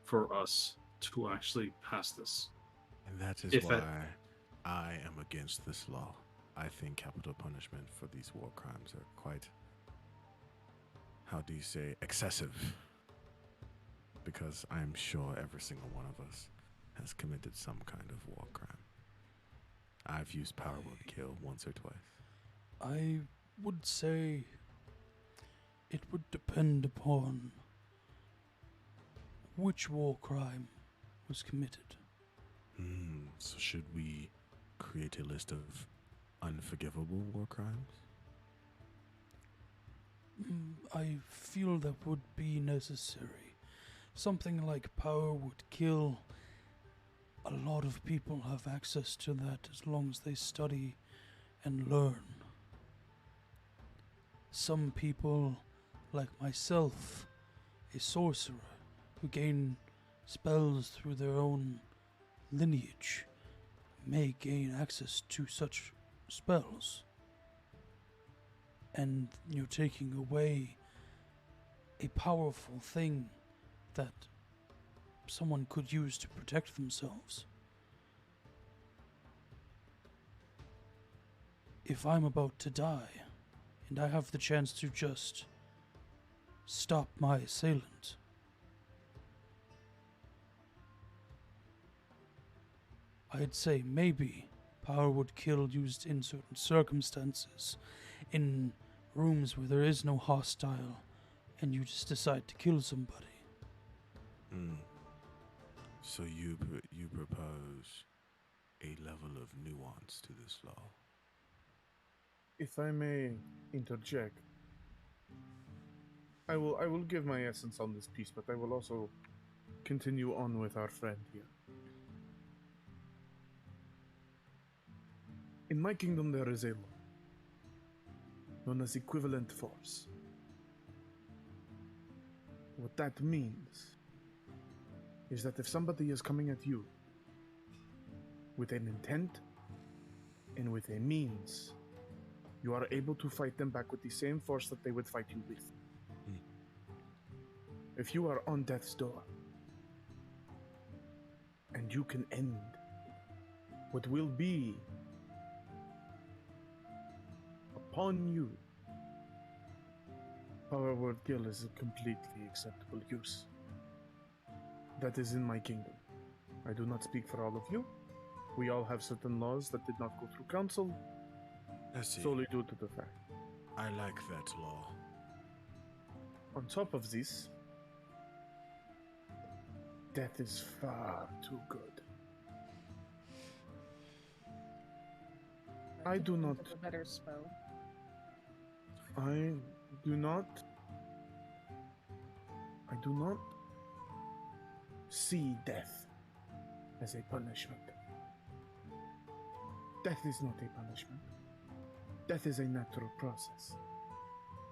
for us to actually pass this. And that is If why that- I am against this law. I think capital punishment for these war crimes are quite, how do you say, excessive. Because I am sure every single one of us has committed some kind of war crime. I've used power word kill once or twice. I would say it would depend upon which war crime was committed. So should we create a list of unforgivable war crimes? I feel that would be necessary. Something like power would kill. A lot of people have access to that as long as they study and learn. Some people, like myself, a sorcerer who gain spells through their own lineage, may gain access to such spells. And you're taking away a powerful thing that someone could use to protect themselves. If I'm about to die, and I have the chance to just stop my assailant, I'd say maybe power would kill used in certain circumstances, in rooms where there is no hostile, and you just decide to kill somebody. So you propose a level of nuance to this law. If I may interject, I will give my essence on this piece, but I will also continue on with our friend here. In my kingdom, there is a law known as equivalent force. What that means is that if somebody is coming at you with an intent and with a means, you are able to fight them back with the same force that they would fight you with. If you are on death's door and you can end what will be upon you, power word kill is a completely acceptable use. That is in my kingdom. I do not speak for all of you. We all have certain laws that did not go through council, I see. solely due to the fact. I like that law. On top of this, death is far too good. I do think not. of a better spell. I do not see death as a punishment. Death is not a punishment. Death is a natural process,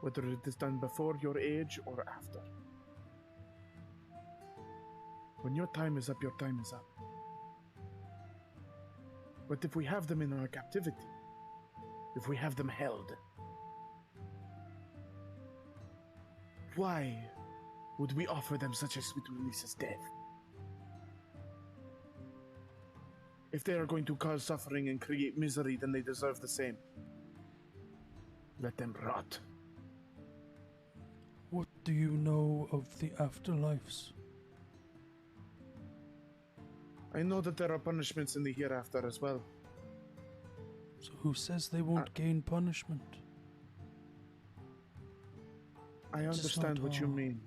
whether it is done before your age or after. When your time is up, your time is up. But if we have them in our captivity, if we have them held, why would we offer them such a sweet release as death? If they are going to cause suffering and create misery, then they deserve the same. Let them rot. What do you know of the afterlives? I know that there are punishments in the hereafter as well. So who says they won't gain punishment? I It's understand not what you all- mean.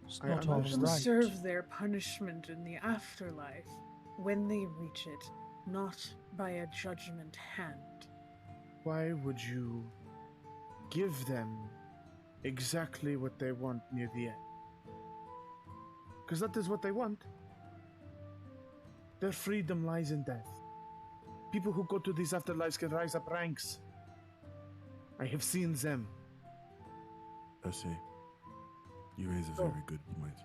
It's I not all understand. They'll right. serve their punishment in the afterlife when they reach it, not by a judgment hand. Why would you give them exactly what they want near the end? Because that is what they want. Their freedom lies in death. People who go to these afterlives can rise up ranks. I have seen them. I see. You raise a Oh. very good point.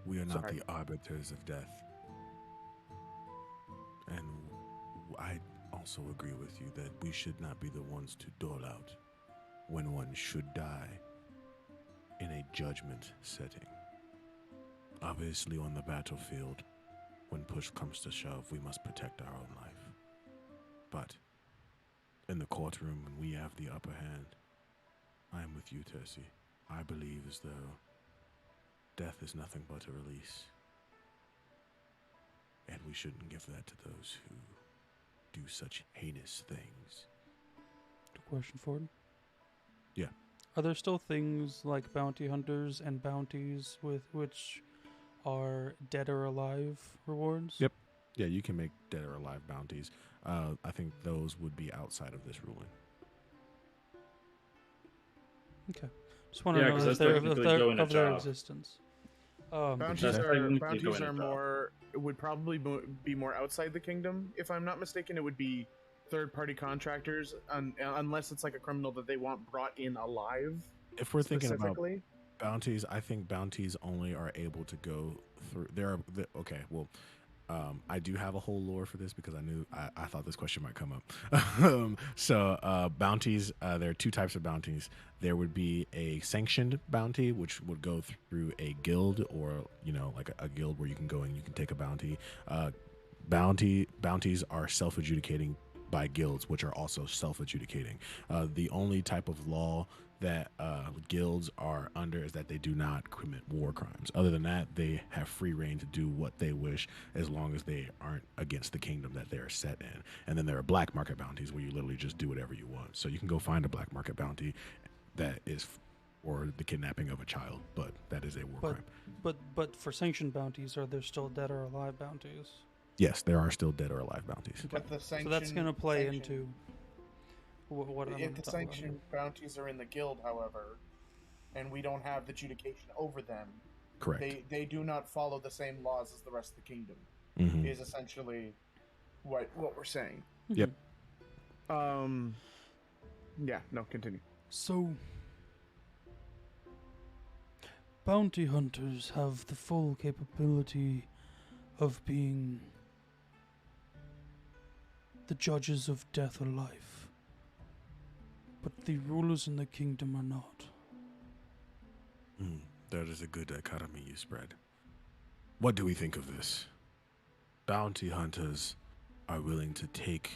We are not Sorry. the arbiters of death. And I also agree with you that we should not be the ones to dole out when one should die in a judgment setting. Obviously, on the battlefield, when push comes to shove, we must protect our own life. But in the courtroom, when we have the upper hand, I am with you, Tercy. I believe as though death is nothing but a release. And we shouldn't give that to those who do such heinous things. Question for you. Yeah. Are there still things like bounty hunters and bounties with which are dead or alive rewards? Yep. Yeah, you can make dead or alive bounties. I think those would be outside of this ruling. Okay. Just want to Yeah, know 'cause if that's they're, technically if they're, doing a of their job. existence. Bounties That's are technically doing a job. more would probably be more outside the kingdom. If I'm not mistaken, it would be third-party contractors, unless it's like a criminal that they want brought in alive. If we're thinking about Specifically, bounties, I think bounties only are able to go through. Okay. Well, I do have a whole lore for this because I thought this question might come up. So bounties, there are two types of bounties. There would be a sanctioned bounty, which would go through a guild or like a guild where you can go and you can take a bounty. Bounties are self-adjudicating by guilds, which are also self-adjudicating. The only type of law that guilds are under is that they do not commit war crimes. Other than that, they have free reign to do what they wish as long as they aren't against the kingdom that they're set in. And then there are black market bounties where you literally just do whatever you want. So you can go find a black market bounty that is or the kidnapping of a child, but that is a war crime. But for sanctioned bounties, are there still dead or alive bounties? Yes, there are still dead or alive bounties. but the So that's going to play into what I'm If going the to talk about. sanctioned bounties are in the guild, however, and we don't have the adjudication over them, Correct. they do not follow the same laws as the rest of the kingdom. Mhm. Is essentially what we're saying. Yep. Yeah. No. Continue. So, bounty hunters have the full capability of being the judges of death or life, but the rulers in the kingdom are not. That is a good dichotomy you spread. What do we think of this? Bounty hunters are willing to take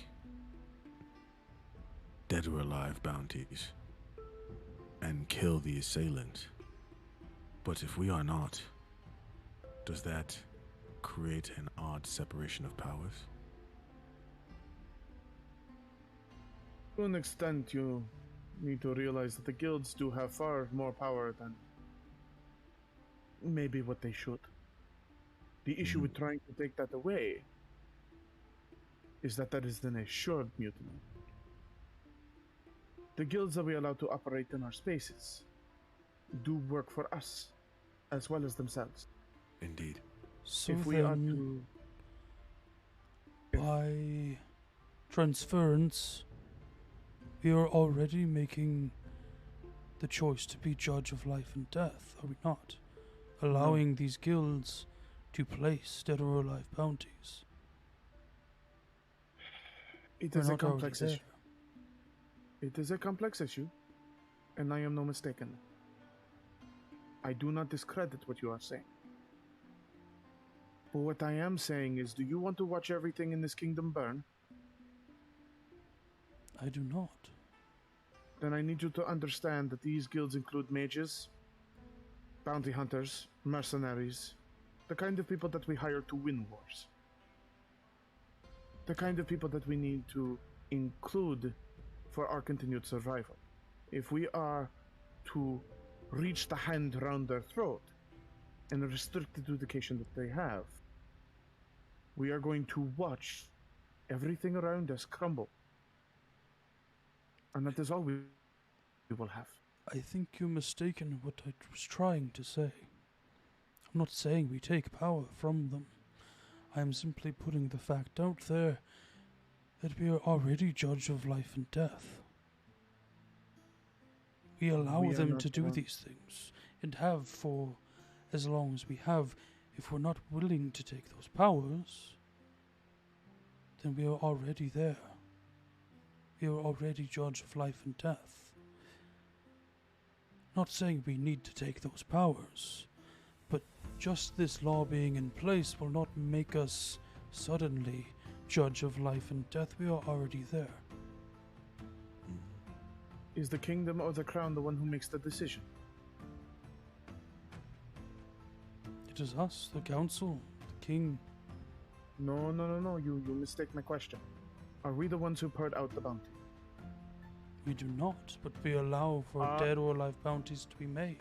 dead or alive bounties and kill the assailant. But if we are not, does that create an odd separation of powers? To an extent, you need to realize that the guilds do have far more power than maybe what they should. The issue with trying to take that away is that that is an assured mutiny. The guilds that we allow to operate in our spaces do work for us as well as themselves. Indeed. So If we then, are to by transference, we are already making the choice to be judge of life and death, are we not? Allowing these guilds to place dead or alive bounties. It We're is a not already complex there. issue. It is a complex issue, and I am no mistaken. I do not discredit what you are saying. But what I am saying is, do you want to watch everything in this kingdom burn? I do not. Then I need you to understand that these guilds include mages, bounty hunters, mercenaries, the kind of people that we hire to win wars. the kind of people that we need to include for our continued survival. If we are to reach the hand around their throat and restrict the education that they have, we are going to watch everything around us crumble. And that is all we will have. I think you're mistaken in what I was trying to say. I'm not saying we take power from them. I am simply putting the fact out there that we are already judge of life and death. We allow We are them not to do one- these things, and have for as long as we have. If we're not willing to take those powers, then we are already there. We are already judge of life and death. Not saying we need to take those powers, but just this law being in place will not make us suddenly judge of life and death. We are already there. Is the kingdom or the crown the one who makes the decision? It is us, the council, the king. No. You mistake my question. Are we the ones who poured out the bounty? We do not, but we allow for dead or alive bounties to be made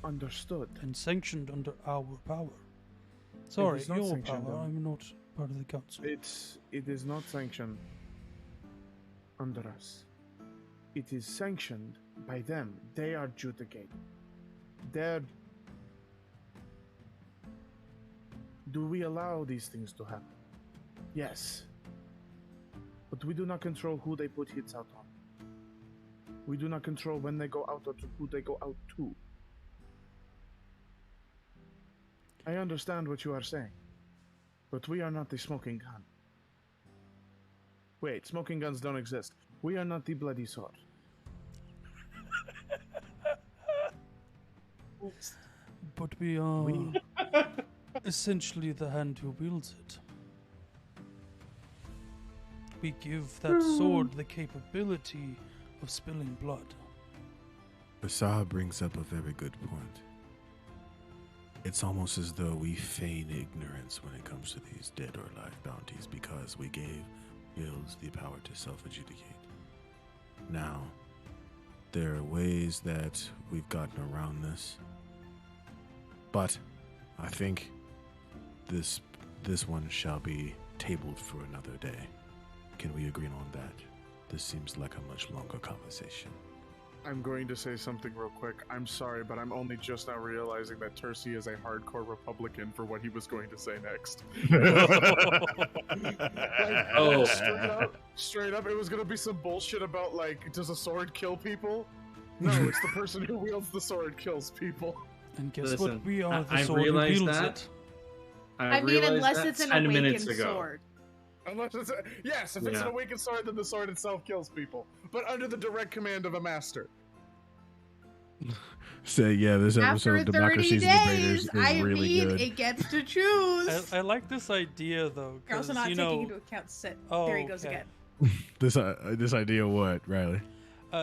Understood. and sanctioned under our power. Sorry, is not your sanctioned power. on- I'm not part of the council. It is not sanctioned under us. It is sanctioned by them. They are judicate. They're... Do we allow these things to happen? Yes. But we do not control who they put hits out on. We do not control when they go out or to who they go out to. I understand what you are saying, but we are not the smoking gun. Wait, smoking guns don't exist. We are not the bloody sword. But we are We essentially the hand who wields it. We give that sword the capability of spilling blood. Basar brings up a very good point. It's almost as though we feign ignorance when it comes to these dead or alive bounties because we gave guilds the power to self-adjudicate. Now, there are ways that we've gotten around this, but I think this one shall be tabled for another day. Can we agree on that? This seems like a much longer conversation. I'm going to say something real quick. I'm sorry, but I'm only just now realizing that Tercy is a hardcore Republican for what he was going to say next. Oh. Straight up, it was going to be some bullshit about, like, does a sword kill people? No, it's the person who wields the sword kills people. And guess Listen, what? We are the I sword who realized wields that. it. I mean, realized unless that it's an 10 minutes awakened ago. sword. Unless it's yes, if it's an Yeah. awakened sword, then the sword itself kills people, but under the direct command of a master. Say, yeah, this episode After of 30 Democracy's Debaters days, is I really mean, good. it gets to choose. I like this idea though, You're also because not you taking know, into account sit. Oh, There he goes okay. again. This idea of what, Riley?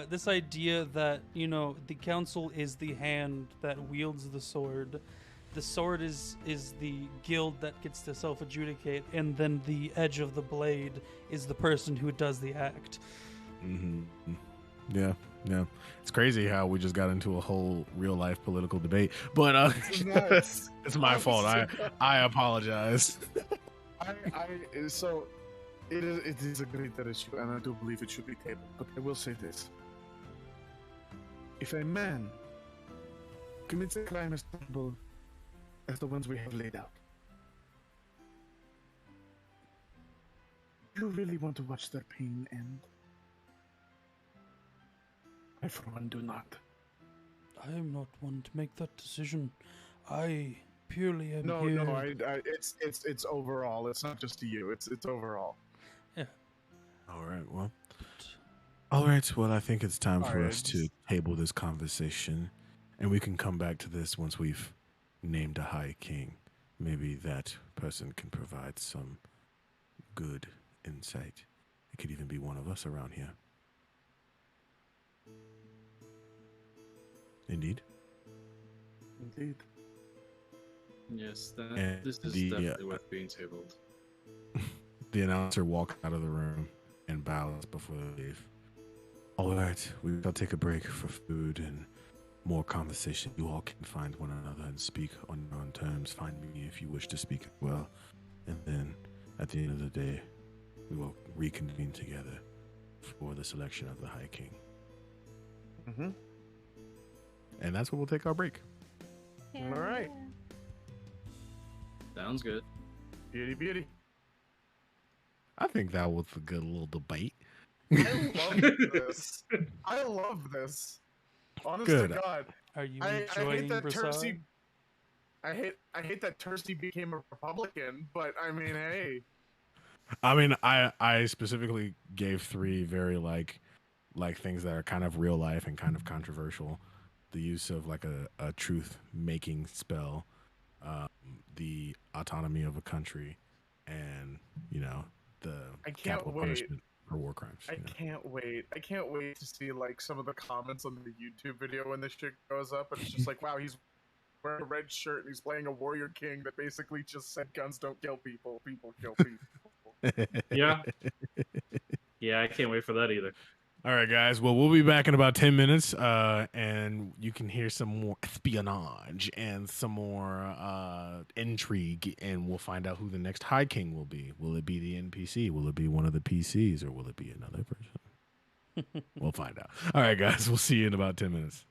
This idea that the council is the hand that wields the sword. The sword is the guild that gets to self-adjudicate, and then the edge of the blade is the person who does the act. Mm-hmm. Yeah. It's crazy how we just got into a whole real life political debate, but Nuts. it's my fault. I apologize. So it is a greater issue, and I do believe it should be tabled. But I will say this: if a man commits a crime as terrible as the ones we have laid out, do you really want to watch their pain end? I, for one, do not. I am not one to make that decision. I purely am No, here. it's overall. It's not just to you. It's overall. All right. Well, I think it's time All for right, us to table this conversation, and we can come back to this once we've named a high king. Maybe that person can provide some good insight. It could even be one of us around here. Indeed. Indeed. Yes, And this is the, definitely worth being tabled. The announcer walks out of the room and bows before they leave. All right, we shall take a break for food and more conversation. You all can find one another and speak on your own terms. Find me if you wish to speak as well. And then at the end of the day, we will reconvene together for the selection of the High King. Mm-hmm. And that's where we'll take our break. Yeah. All right. Sounds good. Beauty, beauty. I think that was a good little debate. I love this. I love this. Honest Good. to God. Are you I hate enjoying that Broussard? Tersey. I hate that Tersey became a Republican, but I mean, hey. I mean, I specifically gave three very like things that are kind of real life and kind of controversial. The use of like a truth making spell, the autonomy of a country, and the I can't capital wait. punishment for war crimes. I can't wait. I can't wait to see like some of the comments on the YouTube video when this shit goes up, and it's just like, wow, he's wearing a red shirt and he's playing a warrior king that basically just said guns don't kill people, people kill people. Yeah. Yeah, I can't wait for that either. All right, guys. Well, we'll be back in about 10 minutes, and you can hear some more espionage and some more intrigue, and we'll find out who the next High King will be. Will it be the NPC? Will it be one of the PCs? Or will it be another person? We'll find out. All right, guys. We'll see you in about 10 minutes.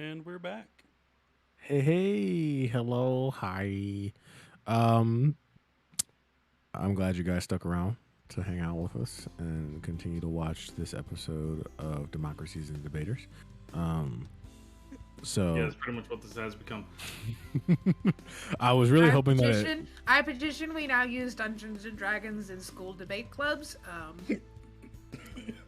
And we're back. Hey, hello, hi. Um, I'm glad you guys stuck around to hang out with us and continue to watch this episode of Democracies and Debaters. So Yeah, that's pretty much what this has become. I was really hoping that I petition we now use Dungeons and Dragons in school debate clubs.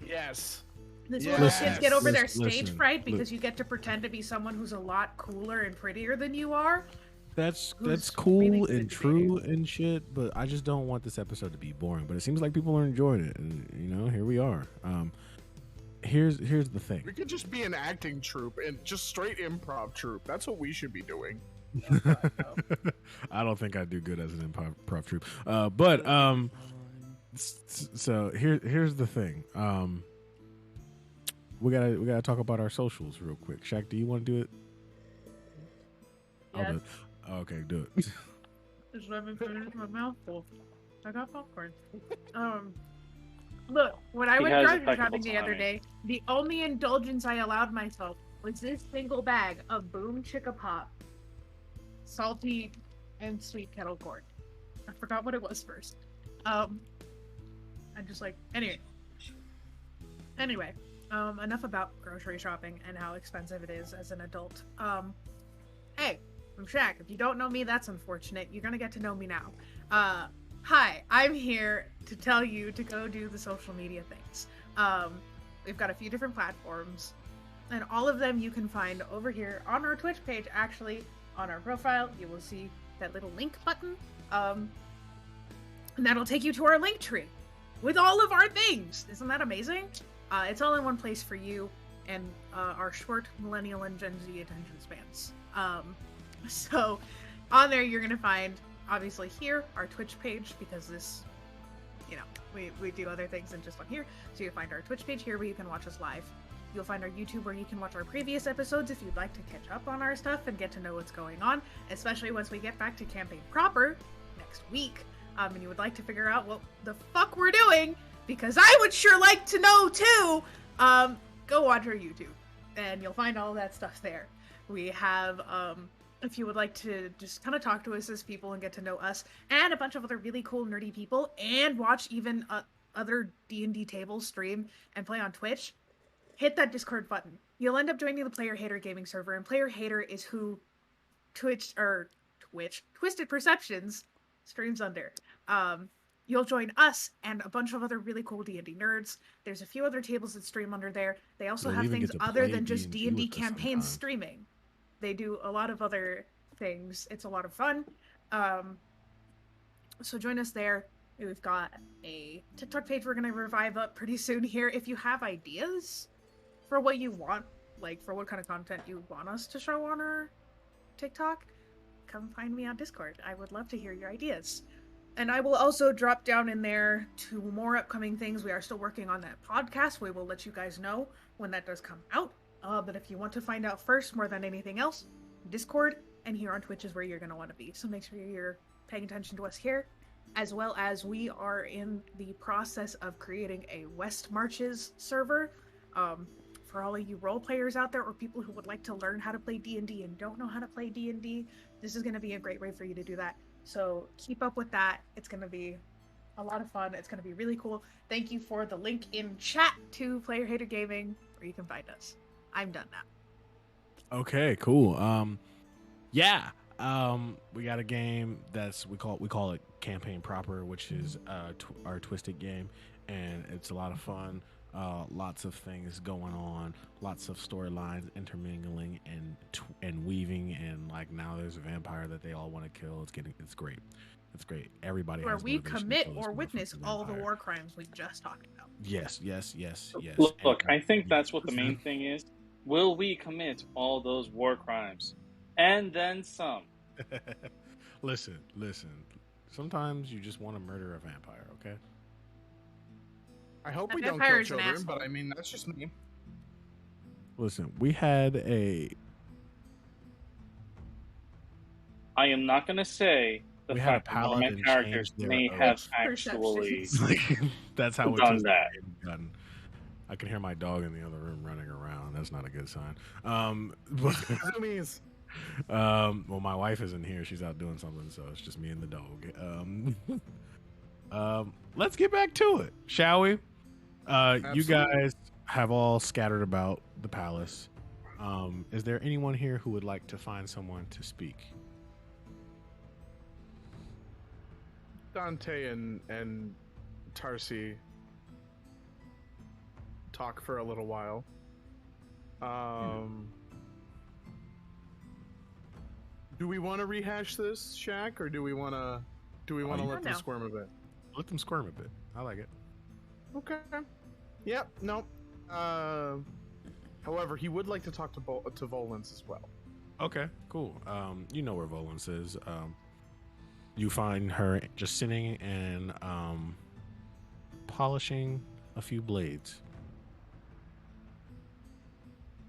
Yes. This Yes. will help kids get over their Listen, stage fright because you get to pretend to be someone who's a lot cooler and prettier than you are. that's who's cool really good and at true and shit, but I just don't want this episode to be boring. But it seems like people are enjoying it, and here we are. Here's the thing. We could just be an acting troupe and just straight improv troupe. That's what we should be doing. I don't think I do good as an improv troupe. But so here's the thing. We gotta talk about our socials real quick. Shaq, do you want to do it? I'll do it. Okay, do it. Just let me finish my mouthful. I got popcorn. Look, when I went grocery shopping the other day, the only indulgence I allowed myself was this single bag of Boom Chicka Pop, salty and sweet kettle corn. I forgot what it was first. I just like anyway. Enough about grocery shopping and how expensive it is as an adult. Hey, I'm Shaq. If you don't know me, that's unfortunate. You're gonna get to know me now. Hi, I'm here to tell you to go do the social media things. We've got a few different platforms, and all of them you can find over here on our Twitch page. Actually, on our profile, you will see that little link button, and that'll take you to our link tree with all of our things. Isn't that amazing? It's all in one place for you and our short millennial and Gen Z attention spans. So on there, you're going to find, obviously here, our Twitch page, because this, we do other things than just on here. So you'll find our Twitch page here where you can watch us live. You'll find our YouTube where you can watch our previous episodes if you'd like to catch up on our stuff and get to know what's going on, especially once we get back to campaign proper next week. And you would like to figure out what the fuck we're doing, because I would sure like to know too. Go watch our YouTube and you'll find all that stuff there. We have, if you would like to just kind of talk to us as people and get to know us and a bunch of other really cool nerdy people and watch even other D&D tables stream and play on Twitch, hit that Discord button. You'll end up joining the Player Hater gaming server, and Player Hater is who Twitch, Twisted Perceptions streams under. You'll join us and a bunch of other really cool D&D nerds. There's a few other tables that stream under there. They also You'll have even things get to other play than just D&D D&D with us campaigns sometime. streaming. They do a lot of other things. It's a lot of fun. So join us there. We've got a TikTok page we're going to revive up pretty soon here. If you have ideas for what you want, like for what kind of content you want us to show on our TikTok, come find me on Discord. I would love to hear your ideas. And I will also drop down in there to more upcoming things. We are still working on that podcast. We will let you guys know when that does come out. But if you want to find out first, more than anything else, Discord and here on Twitch is where you're going to want to be. So make sure you're paying attention to us here, as well as we are in the process of creating a West Marches server. For all of you role players out there or people who would like to learn how to play D&D and don't know how to play D&D, this is going to be a great way for you to do that. So keep up with that. It's going to be a lot of fun. It's going to be really cool. Thank you for the link in chat to Player Hater Gaming where you can find us. I'm done now. Okay, cool. Yeah. We got a game that's we call it Campaign Proper, which is our Twisted game, and it's a lot of fun. Lots of things going on, lots of storylines intermingling and weaving, and like now there's a vampire that they all want to kill. It's great. It's great. Everybody Where has we motivation to commit kill this or witness motherfucking all the vampire. war crimes we just talked about. Yes. Look, I think that's what the main thing is. Will we commit all those war crimes? And then some. Listen. Sometimes you just want to murder a vampire, okay? I hope That we don't vampire kill is an children, asshole. but I mean, that's just me. Listen, we had I am not going to say the We had a fact that one of my paladin characters change their may oath. have actually Perceptions. like that's how done it's that. done. I can hear my dog in the other room running around. That's not a good sign. But, Zoomies. well, my wife isn't here. She's out doing something, so it's just me and the dog. Let's get back to it, shall we? You Absolutely. guys have all scattered about the palace. Is there anyone here who would like to find someone to speak? Dante and Tarsi talk for a little while. Do we want to rehash this, Shaq, or do we want to let them no. squirm a bit? Let them squirm a bit. I like it. Okay. Yep. No. However, he would like to talk to Volans as well. Okay, cool. You know where Volans is. You find her just sitting and polishing a few blades.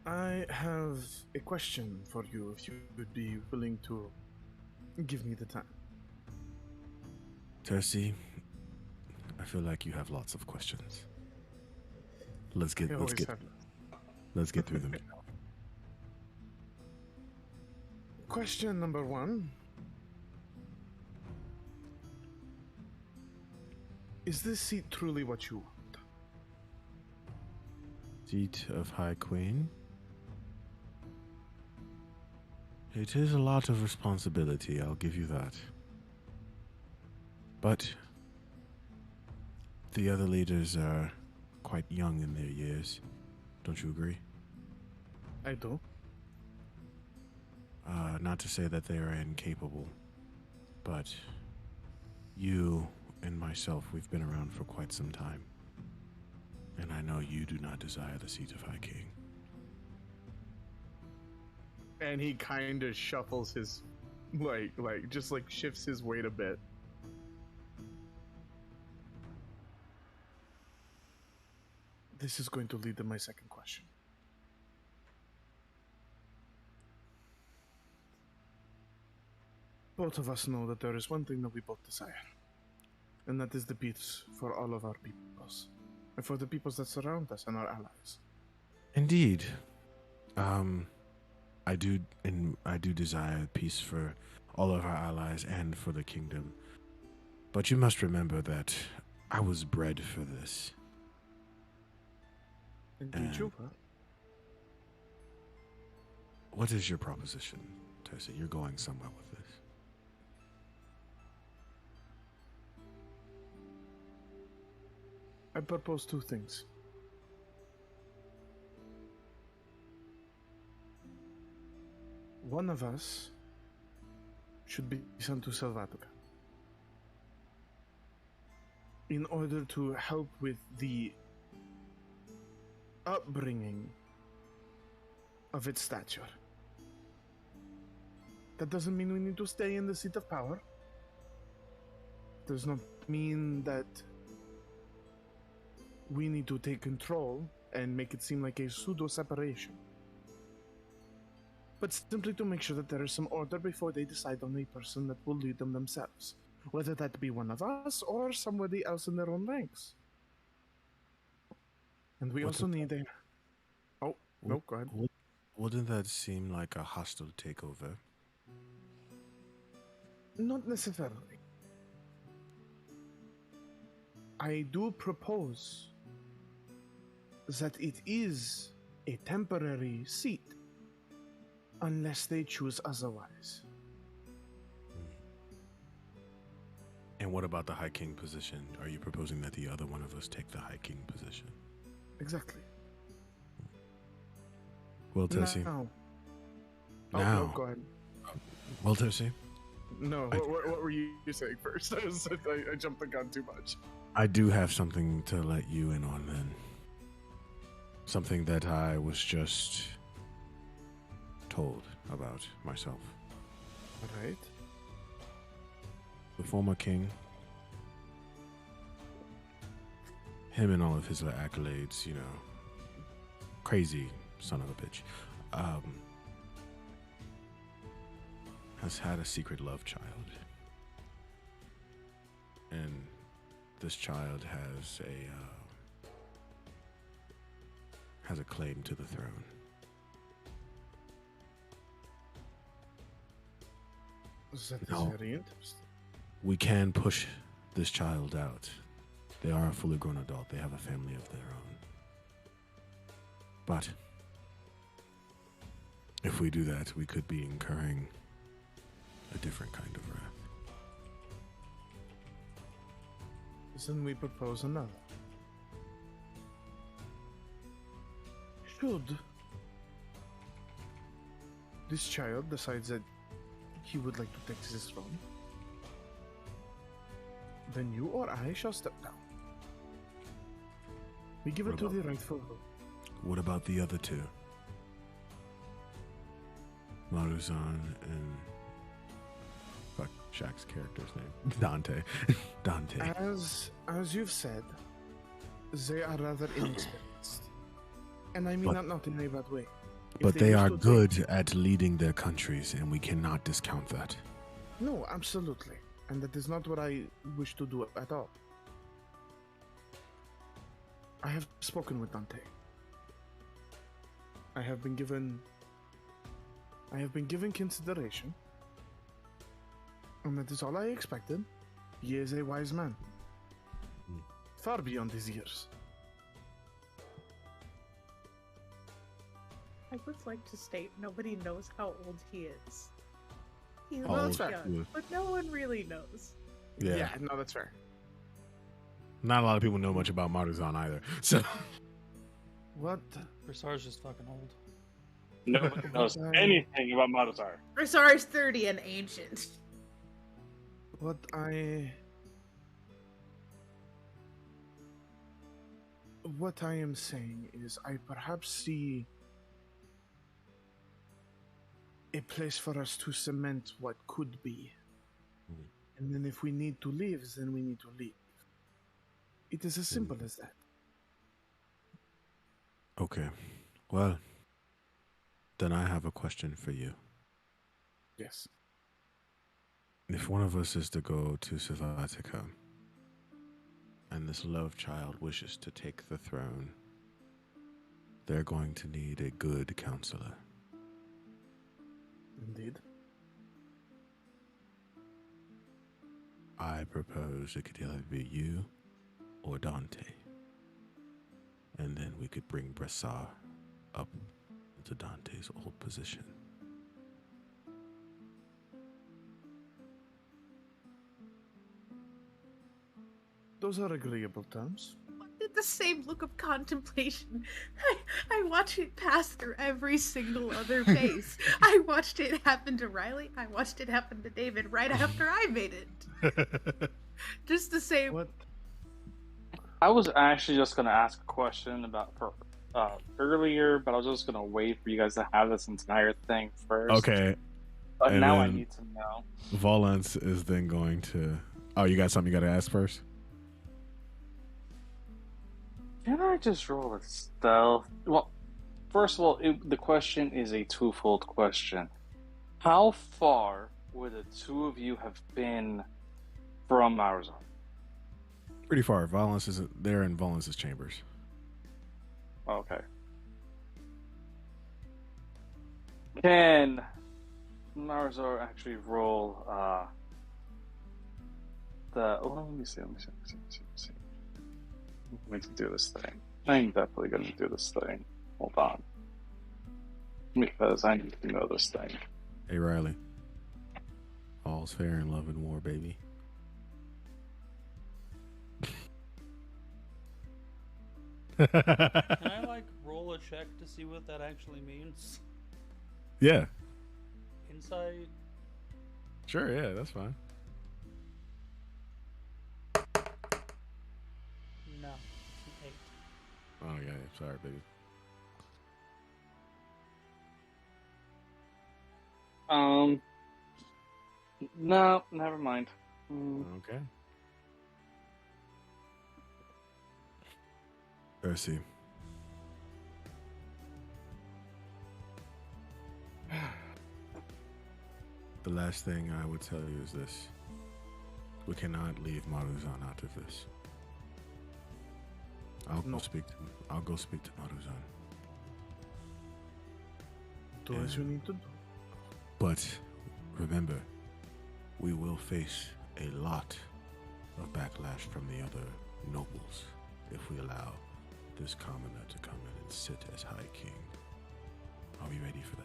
I have a question for you if you would be willing to give me the time. Tercy, I feel like you have lots of questions. Let's get I always have. through them. Question number one. Is this seat truly what you want? Seat of High Queen. It is a lot of responsibility, I'll give you that. But the other leaders are quite young in their years. Don't you agree? I do. Not to say that they are incapable, but you and myself, we've been around for quite some time. And I know you do not desire the seat of High King. And he kind of shuffles his, just shifts his weight a bit. This is going to lead to my second question. Both of us know that there is one thing that we both desire, and that is the peace for all of our peoples, and for the peoples that surround us and our allies. Indeed. I do desire peace for all of our allies and for the kingdom. But you must remember that I was bred for this. Indeed, you were. What is your proposition, Tercy? You're going somewhere with this. I propose two things. One of us should be sent to Salvatica in order to help with the upbringing of its stature. That doesn't mean we need to stay in the seat of power. Does not mean that we need to take control and make it seem like a pseudo-separation. But simply to make sure that there is some order before they decide on a person that will lead them themselves. Whether that be one of us or somebody else in their own ranks. And we also need a... Oh, no, go ahead. Wouldn't that seem like a hostile takeover? Not necessarily. I do propose that it is a temporary seat unless they choose otherwise. And what about the High King position? Are you proposing that the other one of us take the High King position? Exactly. Well, Tercy. Now. Now. Oh, no, go ahead. Well, Tercy. No, what were you saying first? I jumped the gun too much. I do have something to let you in on then. Something that I was just told about myself. All right. The former king, him and all of his accolades, you know, crazy son of a bitch, has had a secret love child. And this child has a claim to the throne. That is No. very interesting. We can push this child out. They are a fully grown adult. They have a family of their own. But if we do that, we could be incurring a different kind of wrath. Then we propose another. Should this child decides that he would like to take this throne, then you or I shall step down. We give it to the rightful ruler. What about the other two? Maruzan and... Fuck, Shaq's character's name. Dante. Dante. As you've said, they are rather inexperienced. And I mean But- not in a bad way. If But they wish are to take- good at leading their countries, and we cannot discount that. No, absolutely. And that is not what I wish to do at all. I have spoken with Dante. I have been given consideration. And that is all I expected. He is a wise man. Far beyond his years. I would like to state nobody knows how old he is. He How looks old young, he is. but no one really knows. Yeah. No, that's fair. Not a lot of people know much about Maruzan either. So What? Brisar's just fucking old. Nobody knows anything about Madazar. Rosar's 30 and ancient. What I am saying is I perhaps see a place for us to cement what could be. Mhm. And then if we need to leave, then we need to leave. It is as simple as that. okay. Well, then I have a question for you. Yes. If one of us is to go to Savatica, and this love child wishes to take the throne, they're going to need a good counselor. Indeed. I propose it could either be you or Dante. And then we could bring Bresar up into Dante's old position. Those are agreeable terms. Did the same look of contemplation. I watch it pass through every single other face. I watched it happen to Riley. I watched it happen to David right after I made it. Just the same. What? I was actually just going to ask a question about earlier, but I was just going to wait for you guys to have this entire thing first. Okay. But and now I then- need to know. Volance is then going to... Oh, you got something you got to ask first? Can I just roll a stealth? Well, first of all, the question is a twofold question. How far would the two of you have been from Arizona? Pretty far. Volance is there in Volance's chambers. Okay. Can Marzar actually roll let me see. Let me do this thing. I'm definitely going to do this thing. Hold on. Because I need to know this thing. Hey, Riley. All's fair in love and war, baby. Can I like roll a check to see what that actually means? Yeah. Insight. Sure, yeah, that's fine. No, it's an 8. Oh, yeah, sorry, baby. No, never mind. Okay. Percy. The last thing I would tell you is this. We cannot leave Maruzan out of this. I'll go speak to Maruzan. Do as you need to do. But remember, we will face a lot of backlash from the other nobles if we allow this commoner to come in and sit as High King. Are we ready for that?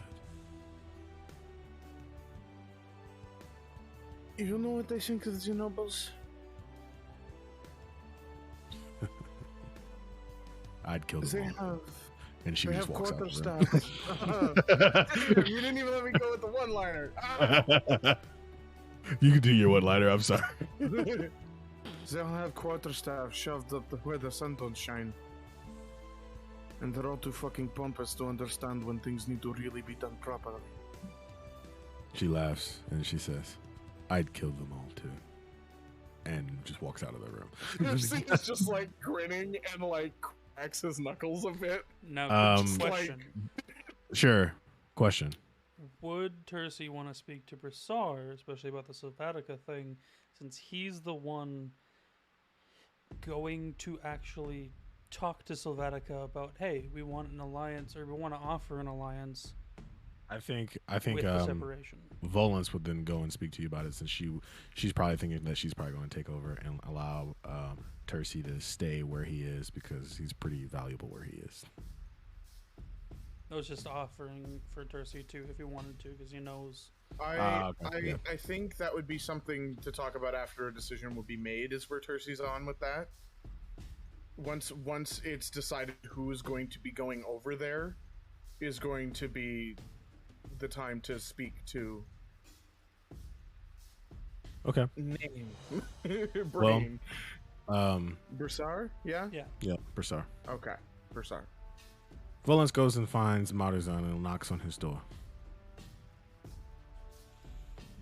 You know what I think of the nobles? I'd kill They them all. have And she they just have walks out. of the quarterstaffs. You didn't even let me go with the one-liner. Ah! room. You can do your one-liner. I'm sorry. They'll have quarterstaffs shoved up where the sun don't shine. And they're all too fucking pompous to understand when things need to really be done properly. She laughs and she says, I'd kill them all too. And just walks out of the room. He's just like grinning and like cracks his knuckles a bit. Now, Um, question. Sure. Question. Would Tercy want to speak to Broussard, especially about the Sylvatica thing, since he's the one going to actually talk to Sylvatica about, hey, we want an alliance, or we want to offer an alliance I think with the separation. Volans would then go and speak to you about it, since she's probably thinking that she's probably going to take over and allow Tercy to stay where he is, because he's pretty valuable where he is. I was just offering for Tercy too, if he wanted to, because he knows. Okay, yeah. I think that would be something to talk about after a decision will be made, is where Tercy's on with that. Once it's decided who is going to be going over there, is going to be the time to speak to Okay. name. Brain. Um, Broussard? Yeah? yeah, Broussard. Okay. Broussard. Volans goes and finds Marzan and knocks on his door.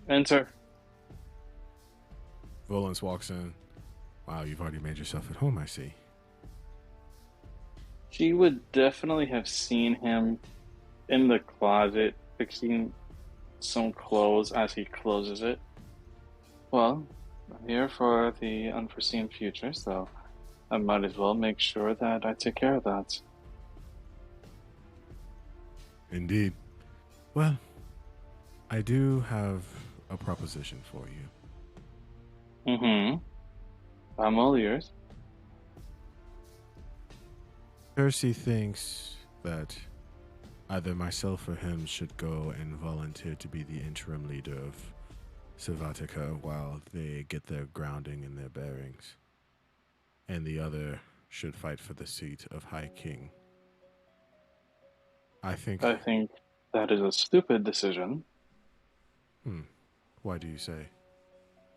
Enter. Volans walks in. Wow, you've already made yourself at home, I see. She would definitely have seen him in the closet fixing some clothes as he closes it. Well, I'm here for the unforeseen future, so I might as well make sure that I take care of that. Indeed. Well, I do have a proposition for you. Mm-hmm. I'm all ears. Percy thinks that either myself or him should go and volunteer to be the interim leader of Sylvatica while they get their grounding and their bearings. And the other should fight for the seat of High King. I think that is a stupid decision. Why do you say?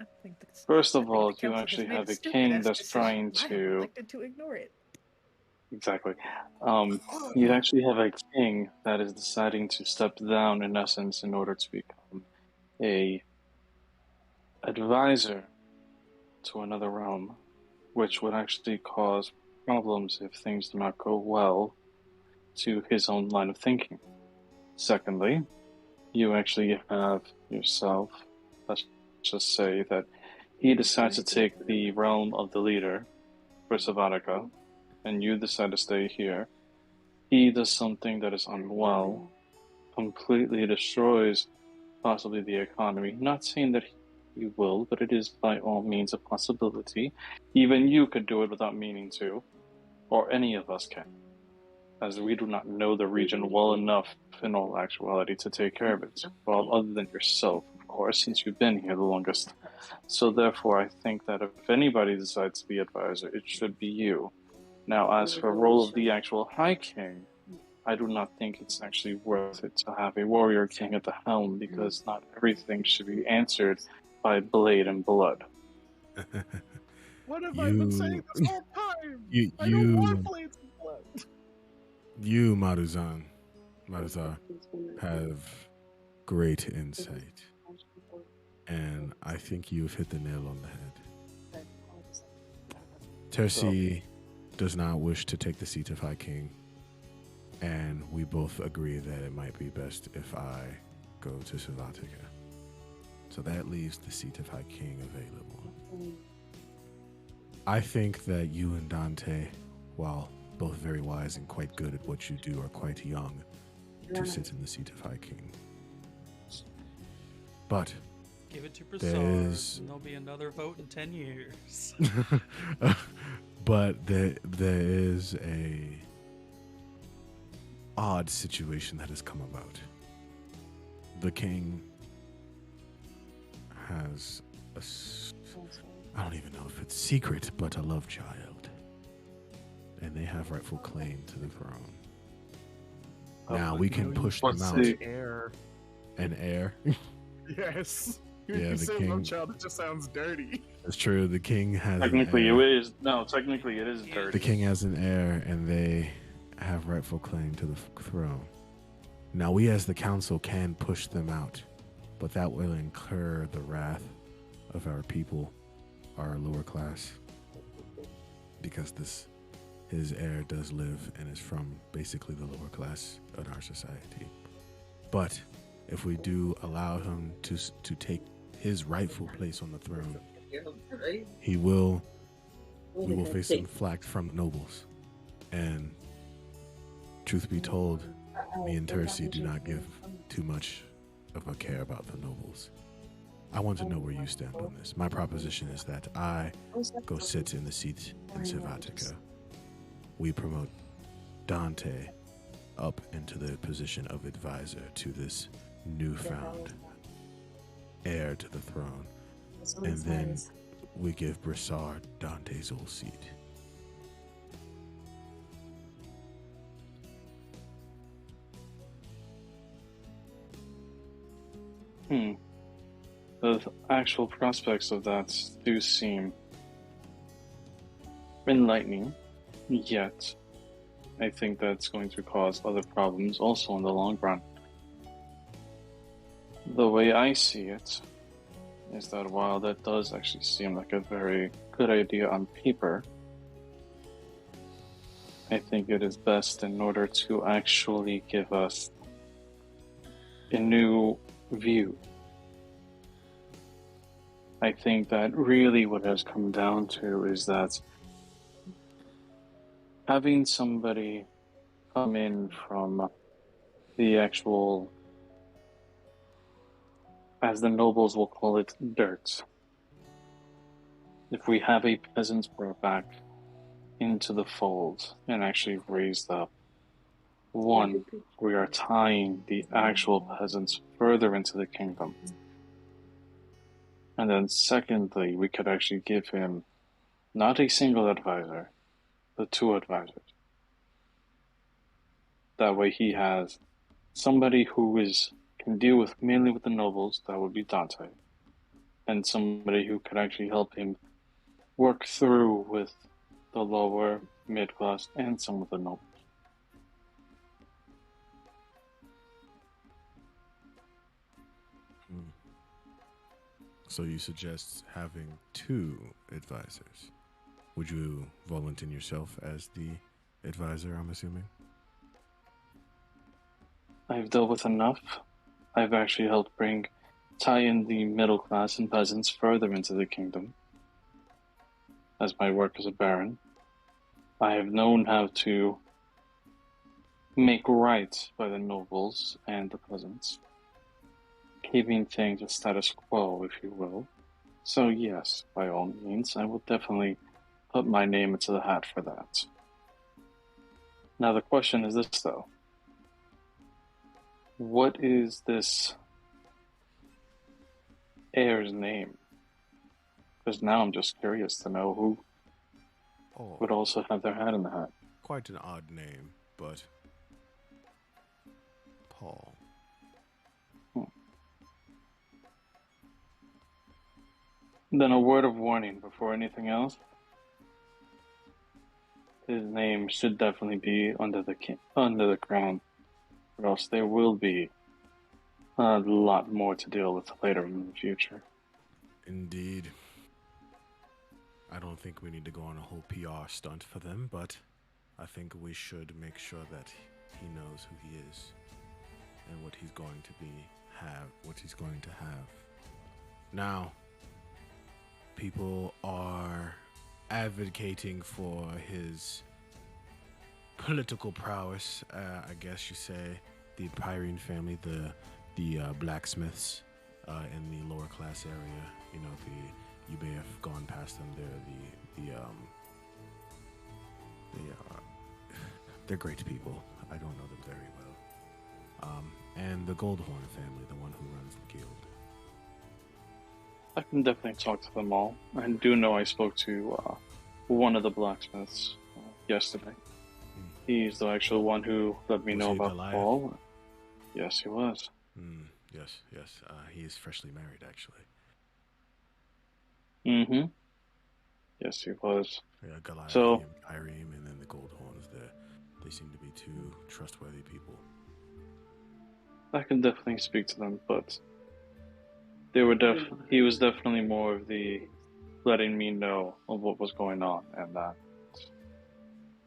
I think that's, First I of think all, the you council actually just made have a stupid king ass that's decision. trying I have to... elected to ignore it. Exactly. You actually have a king that is deciding to step down, in essence, in order to become a advisor to another realm, which would actually cause problems if things do not go well to his own line of thinking. Secondly, you actually have yourself, let's just say that he decides to take the realm of the leader for Sylvatica, and you decide to stay here. He does something that is unwell, completely destroys possibly the economy. Not saying that he will, but it is by all means a possibility. Even you could do it without meaning to, or any of us can, as we do not know the region well enough in all actuality to take care of it. Well, other than yourself, of course, since you've been here the longest. So therefore, I think that if anybody decides to be advisor, it should be you. Now, as for role of the actual High King, I do not think it's actually worth it to have a warrior king at the helm, because not everything should be answered by blade and blood. What have I been saying this whole time? I don't want blades and blood. You, Maruzar, have great insight. And I think you've hit the nail on the head. Tercy does not wish to take the seat of High King, and we both agree that it might be best if I go to Sylvatica. So that leaves the seat of High King available. I think that you and Dante, while both very wise and quite good at what you do, are quite young to sit in the seat of High King. But Give it to There's- Broussard, and there'll be another vote in 10 years. but there is a odd situation that has come about. The king has I don't even know if it's secret, but a love child, and they have rightful claim to the throne. Now we can push them Let's out. see. Air. An heir. Yes. Yeah, you the say king- love child, it just sounds dirty. That's true. The king has Technically, an it heir. is. No, technically, it is Yeah. dirty. The king has an heir, and they have rightful claim to the throne. Now we, as the council, can push them out, but that will incur the wrath of our people, our lower class, because his heir does live and is from basically the lower class in our society. But if we do allow him to take his rightful place on the throne, we will face some flack from nobles. And truth be told, me and Tercy do not give too much of a care about the nobles. I want to know where you stand on this. My proposition is that I go sit in the seat in Civatica. We promote Dante up into the position of advisor to this newfound heir to the throne. And then we give Broussard Dante's old seat. The actual prospects of that do seem enlightening, yet I think that's going to cause other problems also in the long run. The way I see it is that while that does actually seem like a very good idea on paper, I think it is best in order to actually give us a new view. I think that really what has come down to is that having somebody come in from the actual, as the nobles will call it, dirt. If we have a peasant brought back into the fold and actually raised up, one, we are tying the actual peasants further into the kingdom. And then secondly, we could actually give him not a single advisor, but 2 advisors. That way he has somebody who can deal with mainly with the nobles, that would be Dante, and somebody who could actually help him work through with the lower, mid-class, and some of the nobles. So you suggest having 2 advisors. Would you volunteer yourself as the advisor, I'm assuming? I've dealt with enough. I've actually helped tie in the middle class and peasants further into the kingdom as my work as a baron. I have known how to make right by the nobles and the peasants, keeping things a status quo, if you will. So yes, by all means, I will definitely put my name into the hat for that. Now the question is this, though. What is this heir's name? Because now I'm just curious to know who would also have their hat in the hat. Quite an odd name, but Paul. Then a word of warning before anything else. His name should definitely be under the crown, or else there will be a lot more to deal with later in the future. Indeed. I don't think we need to go on a whole PR stunt for them, but I think we should make sure that he knows who he is and what he's going to have. Now, people are advocating for his political prowess, I guess you say. The Pyrene family, the blacksmiths, in the lower class area. You know, you may have gone past them. They're great people. I don't know them very well. And the Goldhorn family, the one who runs the guild. I can definitely talk to them all. I do know I spoke to one of the blacksmiths yesterday. He's the actual one who let me Was know he about Goliath? Paul. Yes, he was. Yes. He is freshly married, actually. Mm-hmm. Yes, he was. Yeah, Goliath, So- him, Irene, and then the Goldhorns. They seem to be two trustworthy people. I can definitely speak to them, but he was definitely more of the letting me know of what was going on, and that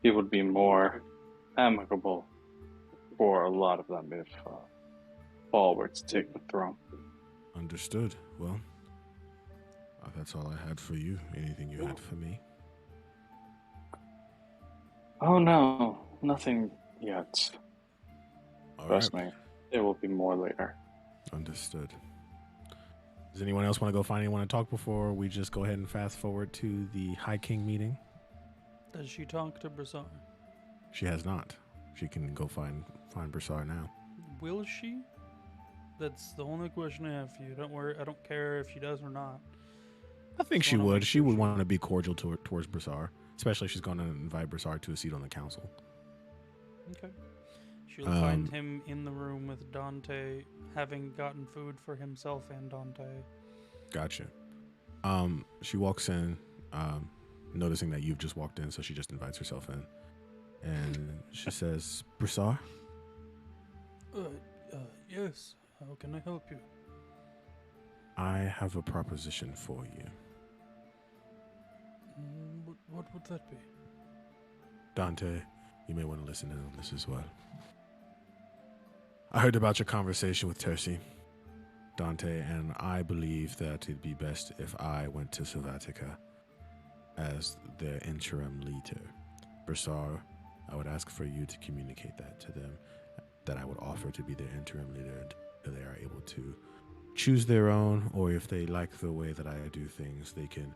he would be more amicable for a lot of them if Paul were to take the throne. Understood. Well, that's all I had for you. Anything you had for me? Oh no, nothing yet. All Trust right. me, there will be more later. Understood. Does anyone else want to go find anyone to talk before we just go ahead and fast forward to the High King meeting? Does she talk to Brassard? She has not. She can go find Broussard now. Will she? That's the only question I have for you. Don't worry, I don't care if she does or not. I think Just she wanna would. make She sure would want to be cordial towards Broussard, especially if she's going to invite Broussard to a seat on the council. Okay. She'll find him in the room with Dante, having gotten food for himself and Dante. Gotcha. She walks in, noticing that you've just walked in, so she just invites herself in. And she says, Broussard? Yes. How can I help you? I have a proposition for you. What would that be? Dante, you may want to listen in on this as well. I heard about your conversation with Tercy, Dante, and I believe that it'd be best if I went to Silvatica as their interim leader. Broussard, I would ask for you to communicate that to them, that I would offer to be their interim leader until they are able to choose their own, or if they like the way that I do things, they can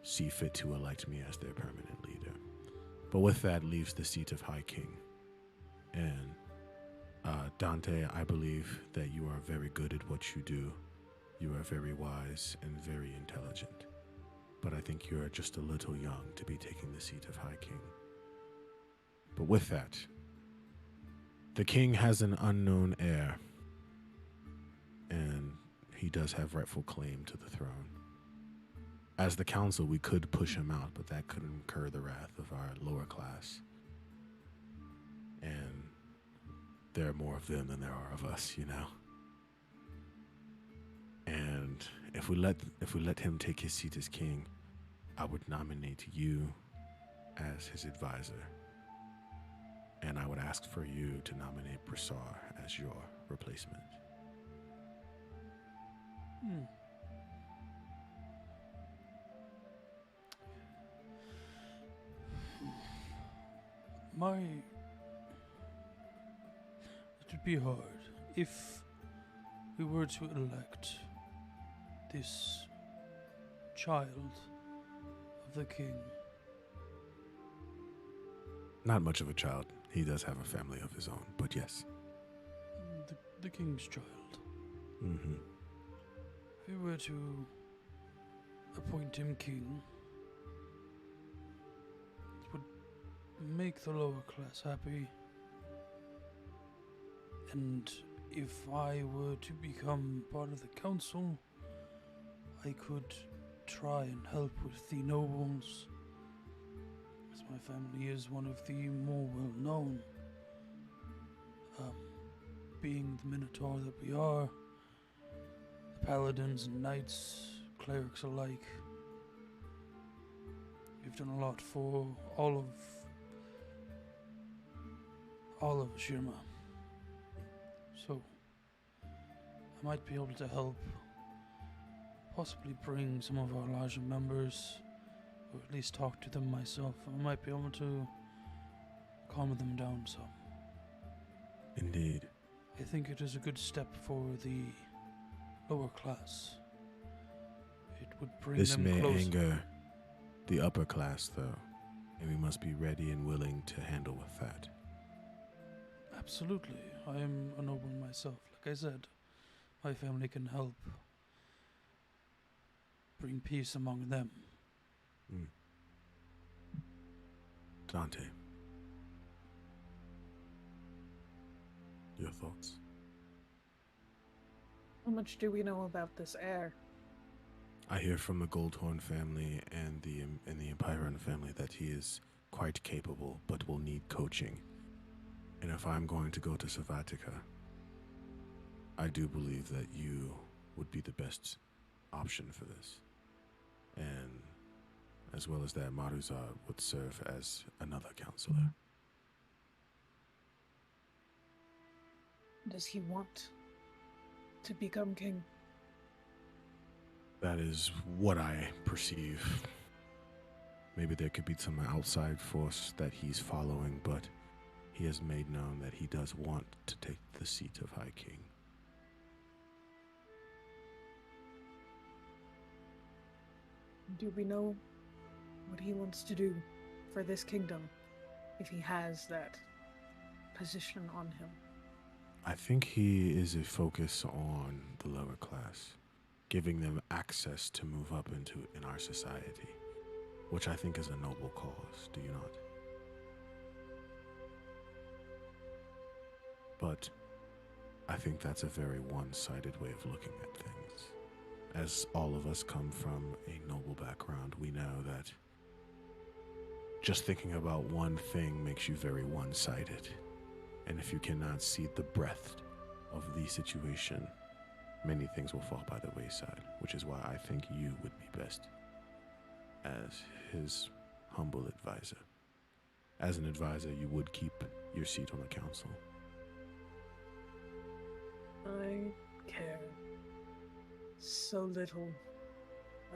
see fit to elect me as their permanent leader. But with that leaves the seat of High King. And Dante, I believe that you are very good at what you do. You are very wise and very intelligent. But I think you are just a little young to be taking the seat of High King. But with that, the king has an unknown heir, and he does have rightful claim to the throne. As the council, we could push him out, but that could incur the wrath of our lower class. And there are more of them than there are of us, you know. And if we let him take his seat as king, I would nominate you as his advisor. And I would ask for you to nominate Broussard as your replacement. It would be hard if we were to elect this child of the king. Not much of a child. He does have a family of his own, but yes. The king's child. Mm-hmm. If we were to appoint him king, it would make the lower class happy. And if I were to become part of the council, I could try and help with the nobles, as my family is one of the more well-known. Being the Minotaur that we are, the paladins and knights, clerics alike, we've done a lot for all of Shirma. So, I might be able to help, possibly bring some of our larger members, or at least talk to them myself. I might be able to calm them down some. Indeed. I think it is a good step for the lower class. It would bring This them may closer. anger the upper class, though, and we must be ready and willing to handle with that. Absolutely. I am a noble myself. Like I said, my family can help bring peace among them. Mm. Dante, your thoughts? How much do we know about this heir? I hear from the Goldhorn family and the Empiron family that he is quite capable, but will need coaching. And if I'm going to go to Savatica, I do believe that you would be the best option for this. And as well as that, Maruzar would serve as another counselor. Does he want to become king? That is what I perceive. Maybe there could be some outside force that he's following, but he has made known that he does want to take the seat of High King. Do we know what he wants to do for this kingdom if he has that position on him? I think he is a focus on the lower class, giving them access to move up in our society, which I think is a noble cause, do you not? But I think that's a very one-sided way of looking at things. As all of us come from a noble background, we know that just thinking about one thing makes you very one-sided. And if you cannot see the breadth of the situation, many things will fall by the wayside, which is why I think you would be best as his humble advisor. As an advisor, you would keep your seat on the council. I care so little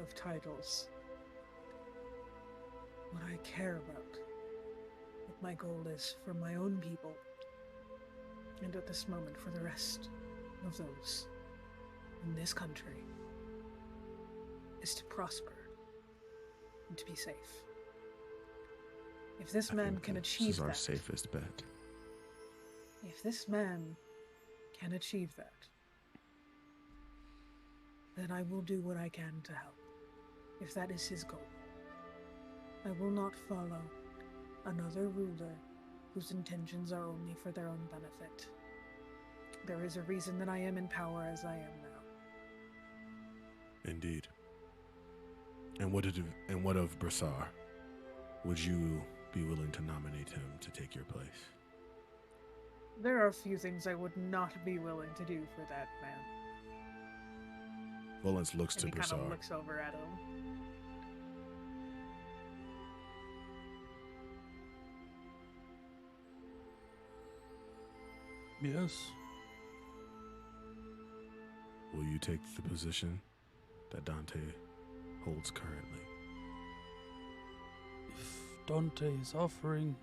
of titles. What I care about, what my goal is for my own people, and at this moment for the rest of those in this country, is to prosper and to be safe. If this man can achieve This is our that, safest bet. if this man can achieve that, then I will do what I can to help. If that is his goal, I will not follow another ruler whose intentions are only for their own benefit. There is a reason that I am in power as I am now. Indeed. And what of Brassar? Would you be willing to nominate him to take your place? There are a few things I would not be willing to do for that man. Volans looks And to he kind Brassar. of looks over at him. Yes. Will you take the position that Dante holds currently? If Dante is offering,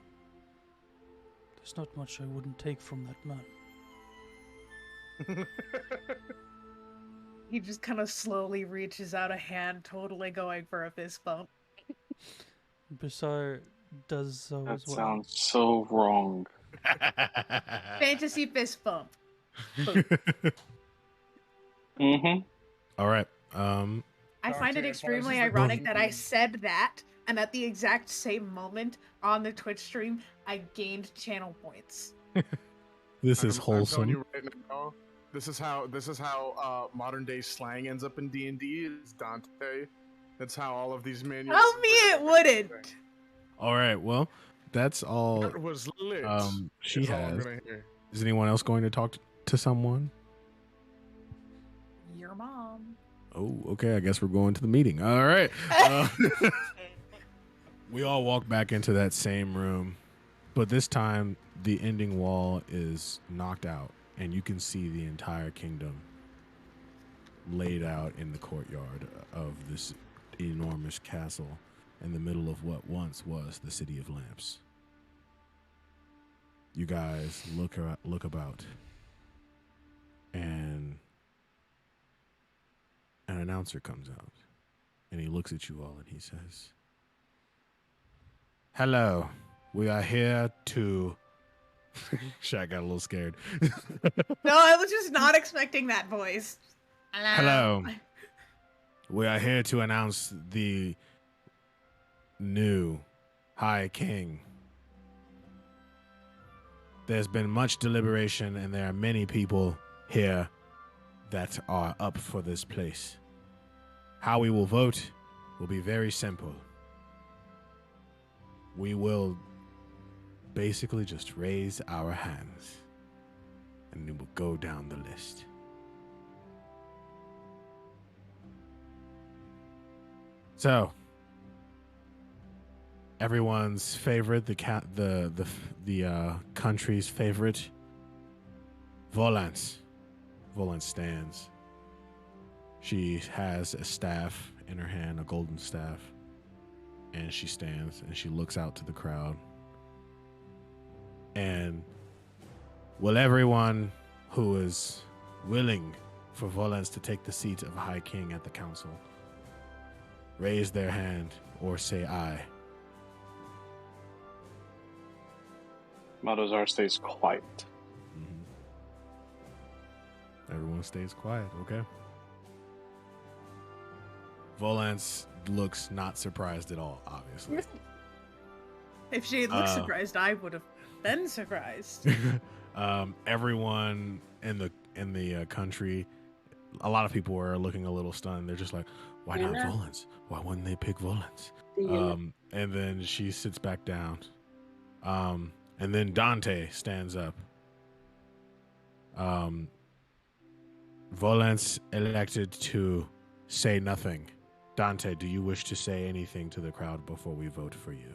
there's not much I wouldn't take from that man. He just kind of slowly reaches out a hand, totally going for a fist bump. Brassar does so That as well. sounds so wrong. Fantasy fist bump. Mm-hmm. All right. I find it Dante extremely advises the ironic that I king. said that, and at the exact same moment on the Twitch stream, I gained channel points. This is I'm telling wholesome. you right now, this is how modern day slang ends up in D&D. Is Dante. That's how all of these menus. Tell me it wouldn't. All right. Well, that's all That was lit. she is all I'm has. gonna hear. Is anyone else going to talk to someone? Your mom. Oh, okay. I guess we're going to the meeting. All right. We all walk back into that same room, but this time the ending wall is knocked out, and you can see the entire kingdom laid out in the courtyard of this enormous castle in the middle of what once was the City of Lamps. You guys look about, and announcer comes out and he looks at you all and he says, "Hello, we are here to." Shaq got a little scared. No, I was just not expecting that voice. Hello. We are here to announce the new High King. There's been much deliberation, and there are many people here that are up for this place. How we will vote will be very simple. We will basically just raise our hands, and we will go down the list. So, everyone's favorite, the country's favorite, Volance. Volance stands. She has a staff in her hand, a golden staff, and she stands and she looks out to the crowd. And will everyone who is willing for Volance to take the seat of High King at the council raise their hand or say aye? Madozar stays quiet. Everyone stays quiet, okay? Volance looks not surprised at all, obviously. If she had looked surprised, I would have been surprised. Everyone in the country, a lot of people are looking a little stunned. They're just like, "Why not Volance? Why wouldn't they pick Volance?" And then she sits back down. And then Dante stands up. Volance elected to say nothing. Dante, do you wish to say anything to the crowd before we vote for you?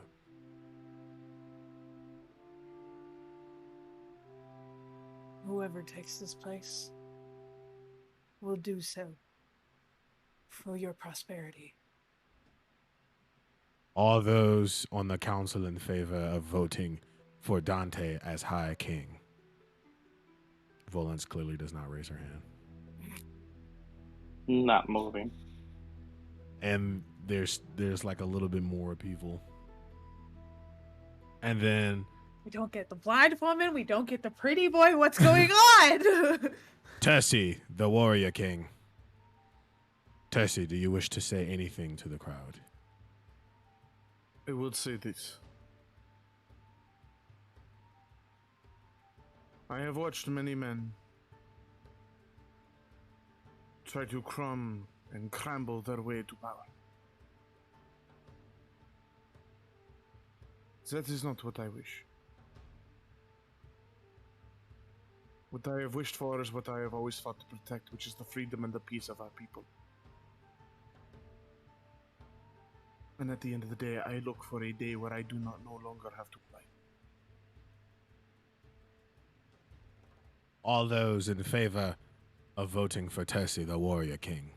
Whoever takes this place will do so for your prosperity. All those on the council in favor of voting for Dante as High King. Volance clearly does not raise her hand. Not moving. And there's like a little bit more people. And then We don't get the blind woman. We don't get the pretty boy. What's going on? Tessie, the warrior king. Tessie, do you wish to say anything to the crowd? I would say this. I have watched many men try to crumb and crumble their way to power. That is not what I wish. What I have wished for is what I have always fought to protect, which is the freedom and the peace of our people. And at the end of the day, I look for a day where I do not no longer have to fight. All those in favor of voting for Tessie, the warrior king.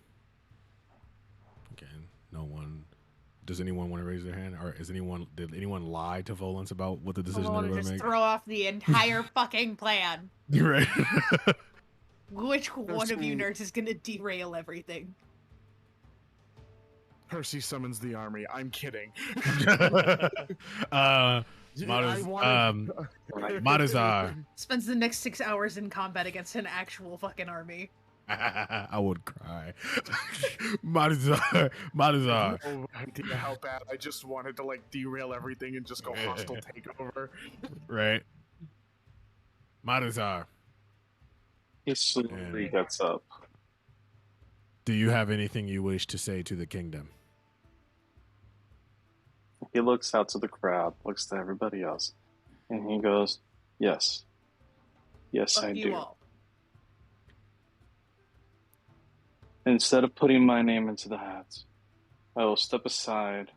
Again, no one. Does anyone want to raise their hand, or did anyone lie to Volance about what the decision I they want were to going to just make? throw off the entire fucking plan. Right. Which one of you nerds is going to derail everything? Percy summons the army. I'm kidding. Madazar. Spends the next 6 hours in combat against an actual fucking army. I would cry. Madazar. No idea how bad. I just wanted to like derail everything and just go hostile takeover. Right. Madazar. He slowly gets up. Do you have anything you wish to say to the kingdom? He looks out to the crowd, looks to everybody else, and he goes, "Yes. Yes, Fuck I you do. all. Instead of putting my name into the hat, I will step aside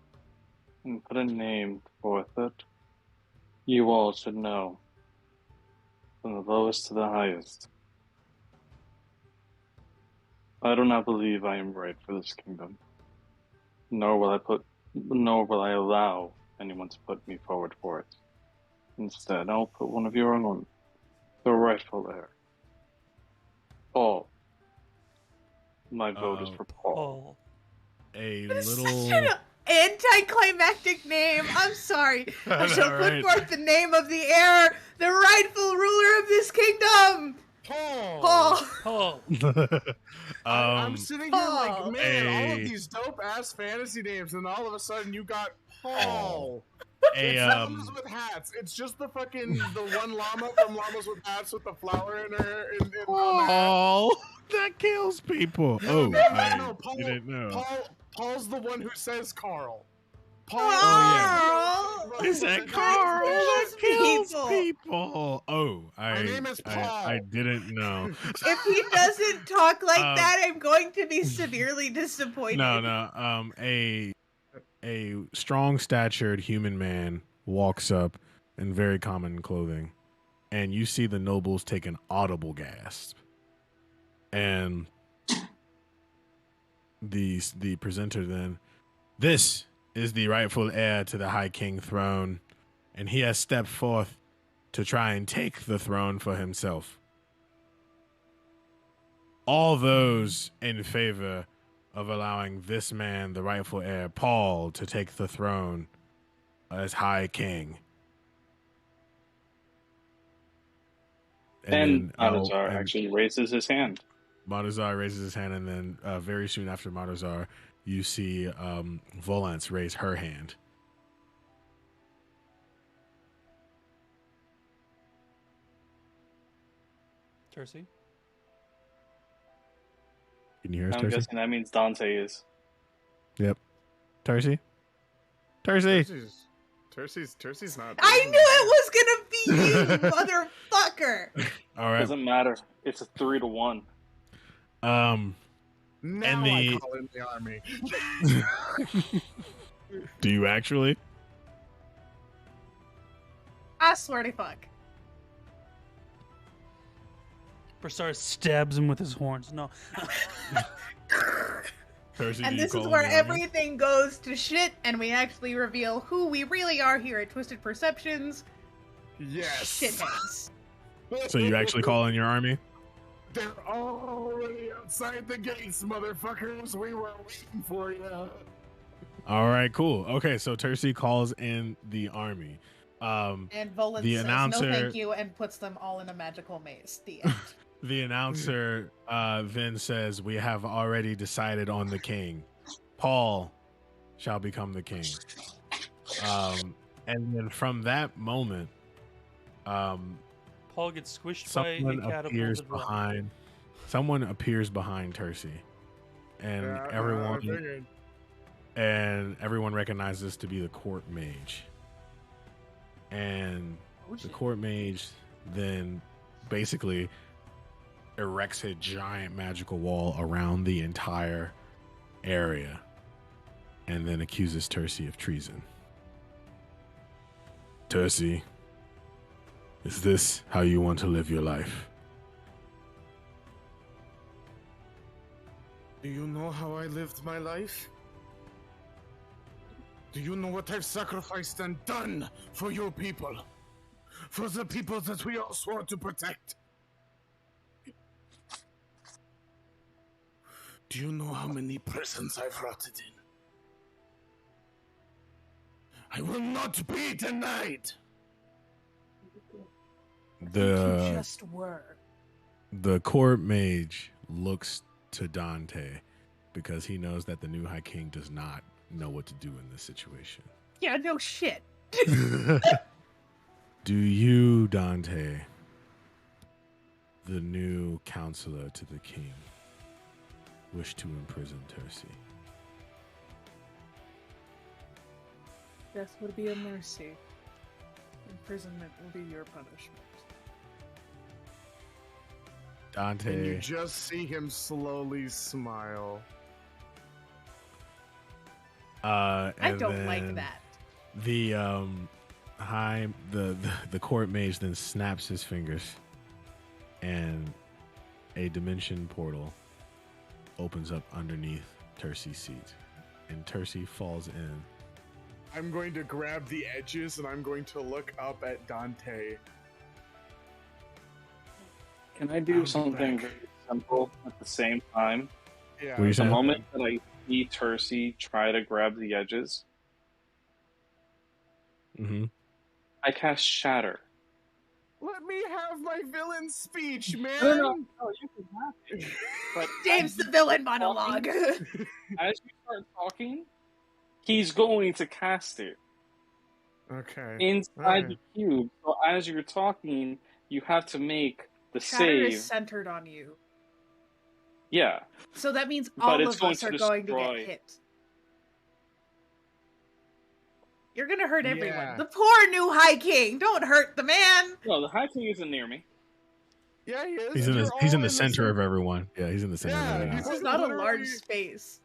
and put a name forth it. You all should know, from the lowest to the highest. I do not believe I am right for this kingdom, nor will I allow anyone to put me forward for it. Instead, I'll put one of your own, the rightful heir. All My vote is for Paul. Oh, A It's such little. an anticlimactic name. I'm sorry. I shall put Right. forth the name of the heir, the rightful ruler of this kingdom. Paul. Paul. I'm sitting here like, Paul. man, all of A- these dope ass fantasy names, and all of a sudden you got Paul. a Llamas with hats. It's just the one llama from Llamas with Hats with the flower in her on the hat. Paul that kills people. No, Paul. You didn't know. Paul's the one who says Carl. Paul. Carl. Is that That Carl that kills kills people? Oh, My name is Paul. I didn't know. If he doesn't talk like Um, that, I'm going to be severely disappointed. No. A strong statured human man walks up in very common clothing, and you see the nobles take an audible gasp. And the presenter then, this is the rightful heir to the High King throne, and he has stepped forth to try and take the throne for himself. All those in favor of allowing this man, the rightful heir, Paul, to take the throne as High King. And then, Adazar actually raises his hand. Madazar raises his hand, and then very soon after Madazar, you see Volance raise her hand. Tercy. Can you hear us, I'm Tercy? guessing that means Dante is. Yep. Tercy? Tercy? Tercy's not. I knew it was gonna be you, motherfucker. All right. Doesn't matter. It's a 3-1. Um, Now and I the- call in the army. do you actually? I swear to fuck. Broussard stabs him with his horns. No. Tercy, And do you this call is in where the army? everything goes to shit, and we actually reveal who we really are here at Twisted Perceptions. Yes. Shitheads. So you actually call in your army? They're already outside the gates, motherfuckers. We were waiting for you. All right, cool. Okay, so Tercy calls in the army. And Volan The says announcer- no thank you and puts them all in a magical maze. The end. The announcer then says, "We have already decided on the king. Paul shall become the king." And then from that moment, Paul gets squished someone by a appears catapulted rock. behind. Someone appears behind Tercy, and I figured. everyone recognizes this to be the court mage. And the court mage then basically erects a giant magical wall around the entire area, and then accuses Tercy of treason. Tercy, is this how you want to live your life? Do you know how I lived my life? Do you know what I've sacrificed and done for your people? For the people that we all swore to protect? Do you know how many prisons I've rotted in? I will not be denied! You The just were. the court mage looks to Dante because he knows that the new High King does not know what to do in this situation. Yeah, no shit. Do you, Dante, the new counselor to the king, wish to imprison Tercy? Death would be a mercy. Imprisonment will be your punishment. Dante. And you just see him slowly smile. I And don't like then that. The the court mage then snaps his fingers, and a dimension portal opens up underneath Tercy's seat, and Tercy falls in. I'm going to grab the edges and I'm going to look up at Dante. Can I do I'm something back. very simple at the same time? Yeah. What are you The saying? moment that I see Tercy try to grab the edges, Mm-hmm. I cast Shatter. Let me have my villain speech, man. No, you can have it. But James, the villain monologue. as you start talking, he's going to cast it Okay. inside Alright. the cube. So as you're talking, you have to make the Shatter is save. centered on you. Yeah, So that means But all it's of going us to are going to destroy- get hit. You're gonna hurt everyone. Yeah. The poor new High King. Don't hurt the man. no, the High King isn't near me. Yeah, he is. He's in You're the he's all in the center of everyone. Yeah, he's in the center Yeah, of everyone. This he's is not a literally- large space.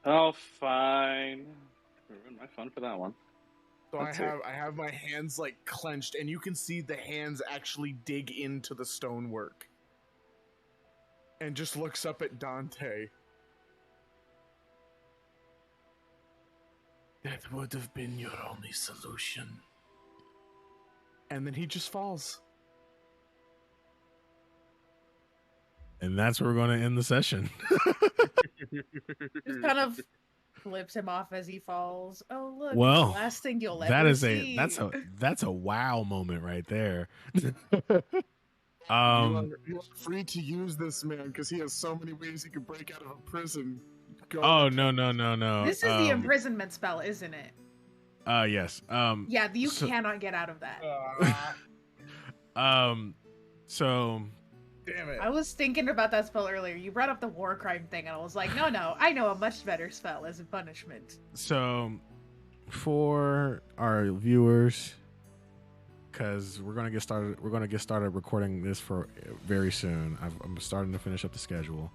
Oh, fine. Ruined my fun for that one. So Let's see. I have my hands like clenched, and you can see the hands actually dig into the stonework. And just looks up at Dante. That would have been your only solution. And then he just falls. And that's where we're going to end the session. Just kind of flips him off as he falls. Oh look, Well, the last thing you'll That ever is see. that's a wow moment right there. You are free to use this man because he has so many ways he could break out of a prison. Go Oh ahead. no. This is the imprisonment spell, isn't it? Yes. Yeah, you so- cannot get out of that. So Damn it. I was thinking about that spell earlier. You brought up the war crime thing, and I was like, no, I know a much better spell as a punishment. So, for our viewers, because we're gonna get started recording this for very soon. I'm starting to finish up the schedule.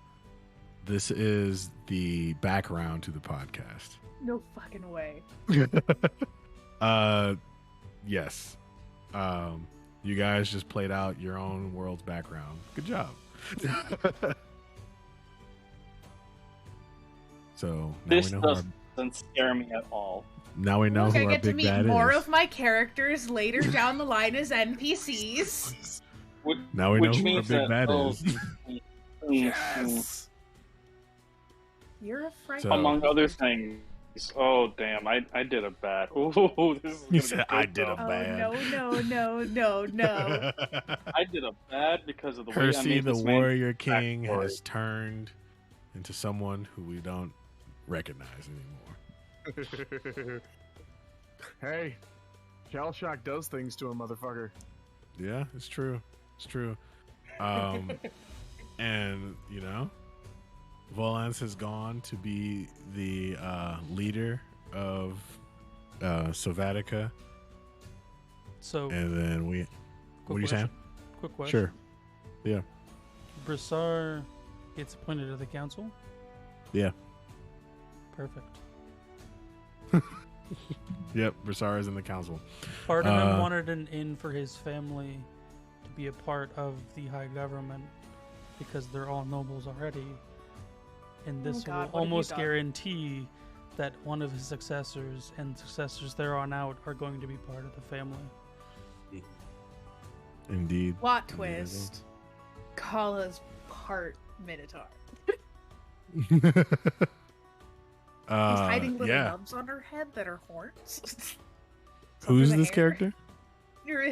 This is the background to the podcast. No fucking way. Yes. You guys just played out your own world's background. Good job. So now This we know who our, doesn't scare me at all. now we know Look, who I our get to big meet bad more is. of my characters later down the line as NPCs. Now we know Which who our means big bad that, is. Yes. You're a friend. So- among other things. Oh damn! I did a bad. Oh, this is. He gonna said, be "I good, did a though. Oh bad." no. I did a bad because of the way I Percy, made the this man warrior king, backstory. has turned into someone who we don't recognize anymore. Hey, Shell Shock does things to a motherfucker. Yeah, it's true. It's true. And you know, Volans has gone to be the leader of Sylvatica, So, and then we. quick What are you question. saying? Quick question. Sure. Yeah. Broussard gets appointed to the council. Yeah. Perfect. Yep. Broussard is in the council. Part of him wanted an in for his family to be a part of the high government because they're all nobles already. And this God, will what have you almost done? guarantee that one of his successors and successors there on out are going to be part of the family. Indeed. Plot Indeed, I twist. Kala's part Minotaur. think. He's hiding little yeah. nubs on her head that are horns. Who's Under the this hair. character? You're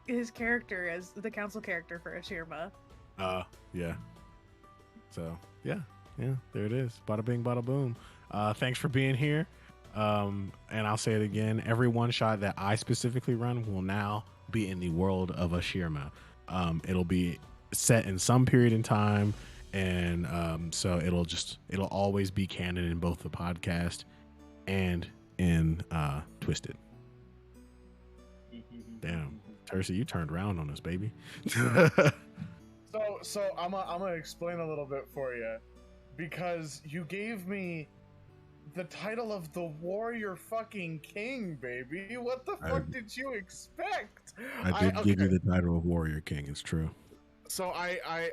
his character as the council character for Ashirma. Yeah. So yeah, there it is. Bada bing, bada boom. Thanks for being here. And I'll say it again. Every one shot that I specifically run will now be in the world of Ashirma. It'll be set in some period in time, and so it'll always be canon in both the podcast and in Twisted. Damn, Tercy, you turned around on us, baby. So I'm gonna explain a little bit for you, because you gave me the title of the warrior fucking king, baby. What the fuck did you expect? I did give you the title of Warrior King. It's true. So I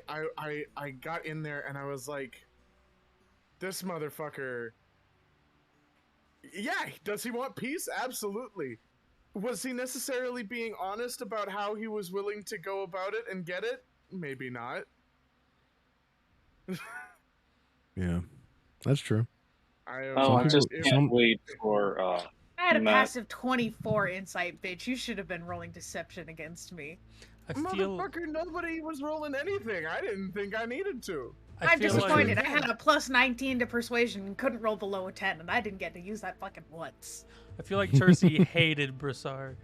got in there and I was like, this motherfucker. Yeah, does he want peace? Absolutely. Was he necessarily being honest about how he was willing to go about it and get it? Maybe not. Yeah, that's true. I Oh, Some I am. people- just If, can't some- wait for I had a Matt. passive 24 insight, bitch. You should have been rolling deception against me. I feel motherfucker, nobody was rolling anything. I didn't think I needed to. I I'm feel disappointed. like I had a plus 19 to persuasion and couldn't roll below a 10, and I didn't get to use that fucking once. Tercy hated Broussard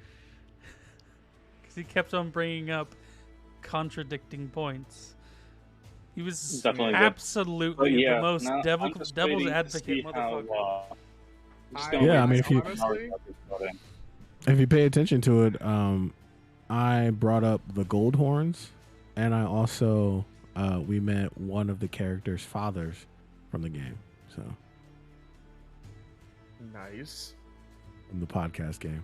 because he kept on bringing up contradicting points. He was Definitely good. absolutely But yeah, the most now devil's I'm just waiting to advocate see motherfucker. how, just I- gonna Yeah, wait I mean, to if see you- how honestly- Naruto is put in. If you pay attention to it, I brought up the gold horns, and I also we met one of the characters' fathers from the game, so Nice. from the podcast game.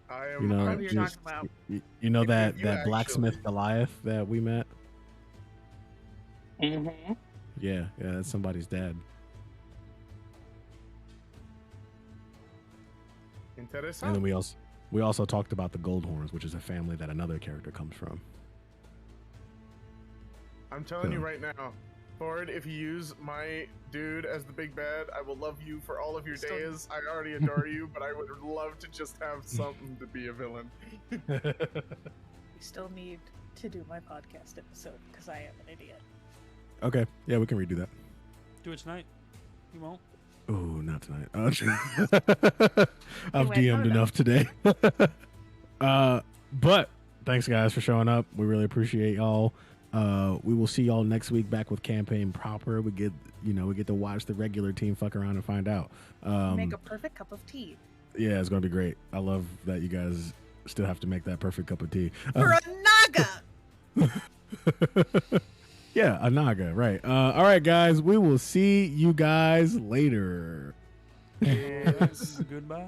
I am. You know, What you're just- talking about. you know If that you that blacksmith actually- Goliath that we met. Mm-hmm. Yeah, that's somebody's dad. And then Interesting. we also talked about the gold horns, which is a family that another character comes from. I'm telling you Yeah. right now, Ford, if you use my dude as the big bad, I will love you for all of your Still- days. I already adore you, but I would love to just have something to be a villain. We still need to do my podcast episode because I am an idiot. Okay, yeah, we can redo that. Do it tonight. You won't. Oh, not tonight. I've went, DM'd "Oh, no." enough today. But thanks guys for showing up. We really appreciate y'all. We will see y'all next week back with campaign proper. We get to watch the regular team fuck around and find out. Make a perfect cup of tea. Yeah, it's gonna be great. I love that you guys still have to make that perfect cup of tea. For a naga! Yeah, a naga, right. All right, guys, we will see you guys later. Yes. Goodbye.